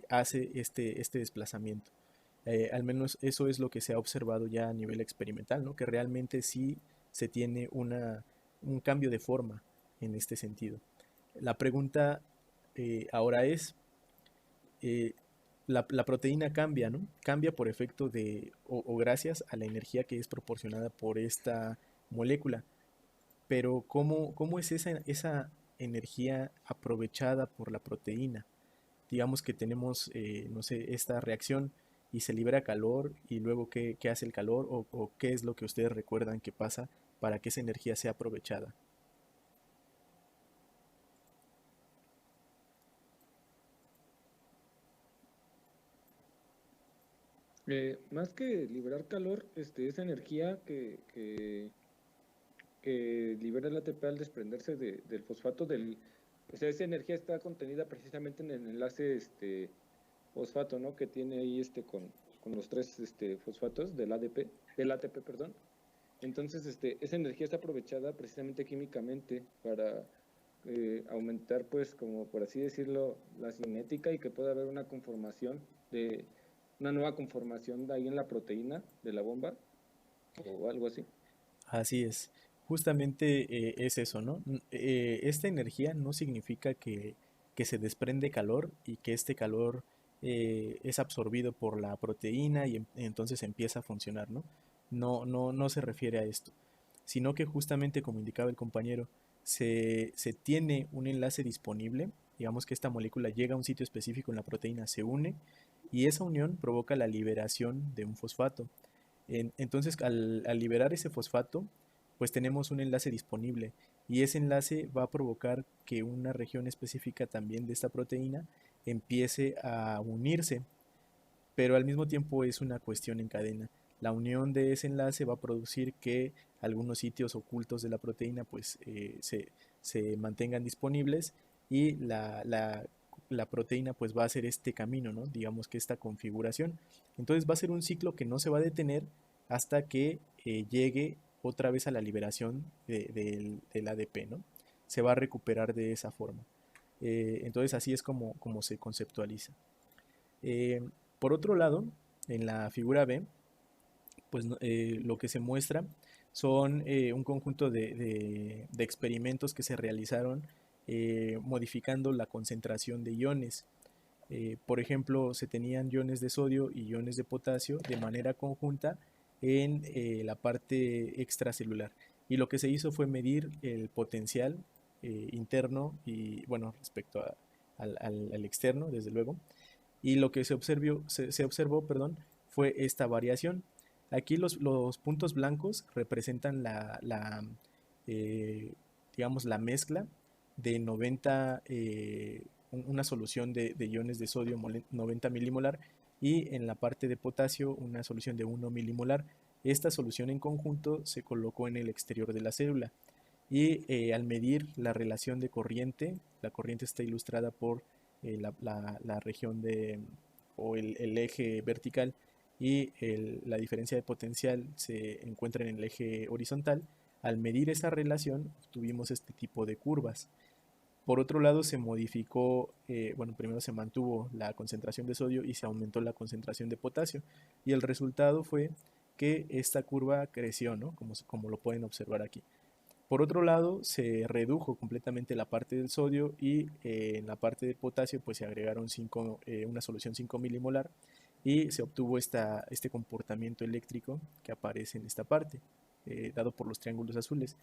hace este desplazamiento. Al menos eso es lo que se ha observado ya a nivel experimental, ¿no? Que realmente sí se tiene un cambio de forma en este sentido. La pregunta ahora es, la proteína cambia, ¿no? Cambia por efecto o gracias a la energía que es proporcionada por esta molécula. Pero ¿cómo es esa energía aprovechada por la proteína? Digamos que tenemos, no sé, esta reacción y se libera calor, y luego ¿qué hace el calor? O ¿qué es lo que ustedes recuerdan que pasa para que esa energía sea aprovechada? Más que liberar calor, esa energía que libera el ATP al desprenderse del fosfato, o sea, esa energía está contenida precisamente en el enlace fosfato, ¿no? Que tiene ahí con los 3 fosfatos del ATP, perdón. Entonces, esa energía está aprovechada precisamente químicamente para aumentar, pues, como por así decirlo, la cinética, y que pueda haber una nueva conformación de ahí en la proteína de la bomba o algo así. Así es. Justamente es eso, ¿no? Esta energía no significa que se desprende calor y que este calor es absorbido por la proteína y entonces empieza a funcionar, ¿no? No se refiere a esto, sino que justamente, como indicaba el compañero, se tiene un enlace disponible. Digamos que esta molécula llega a un sitio específico en la proteína, se une, y esa unión provoca la liberación de un fosfato. Entonces, al liberar ese fosfato, pues tenemos un enlace disponible, y ese enlace va a provocar que una región específica también de esta proteína empiece a unirse, pero al mismo tiempo es una cuestión en cadena. La unión de ese enlace va a producir que algunos sitios ocultos de la proteína pues se mantengan disponibles, y la proteína pues va a hacer este camino, ¿no? Digamos que esta configuración. Entonces va a ser un ciclo que no se va a detener hasta que llegue otra vez a la liberación del ADP, ¿no? Se va a recuperar de esa forma. Entonces así es como se conceptualiza. Por otro lado, en la figura B, pues lo que se muestra son un conjunto de experimentos que se realizaron modificando la concentración de iones. Por ejemplo, se tenían iones de sodio y iones de potasio de manera conjunta en la parte extracelular. Y lo que se hizo fue medir el potencial interno y, bueno, respecto al externo, desde luego. Y lo que se observó, perdón, fue esta variación. Aquí los puntos blancos representan digamos, la mezcla de 90, una solución de iones de sodio 90 milimolar, y en la parte de potasio una solución de 1 milimolar. Esta solución en conjunto se colocó en el exterior de la célula y al medir la relación de corriente, la corriente está ilustrada por la región o el eje vertical, y la diferencia de potencial se encuentra en el eje horizontal. Al medir esa relación tuvimos este tipo de curvas. Por otro lado, se modificó, bueno, primero se mantuvo la concentración de sodio y se aumentó la concentración de potasio, y el resultado fue que esta curva creció, ¿no? Como lo pueden observar aquí. Por otro lado, se redujo completamente la parte del sodio y en la parte de potasio pues se agregaron una solución 5 milimolar, y se obtuvo este comportamiento eléctrico que aparece en esta parte, dado por los triángulos azules.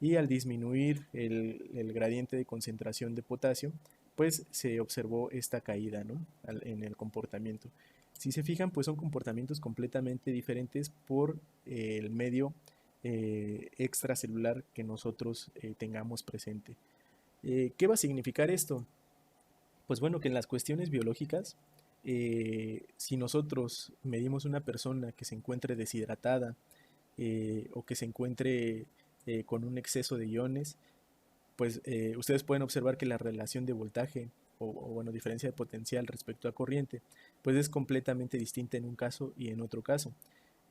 Y al disminuir el gradiente de concentración de potasio, pues se observó esta caída, ¿no? En el comportamiento. Si se fijan, pues son comportamientos completamente diferentes por el medio extracelular que nosotros tengamos presente. ¿Qué va a significar esto? Pues bueno, que en las cuestiones biológicas, si nosotros medimos una persona que se encuentre deshidratada o que se encuentre con un exceso de iones, pues ustedes pueden observar que la relación de voltaje o bueno, diferencia de potencial respecto a corriente, pues es completamente distinta en un caso y en otro caso.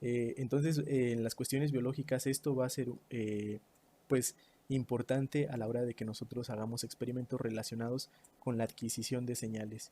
Entonces, en las cuestiones biológicas esto va a ser pues importante a la hora de que nosotros hagamos experimentos relacionados con la adquisición de señales.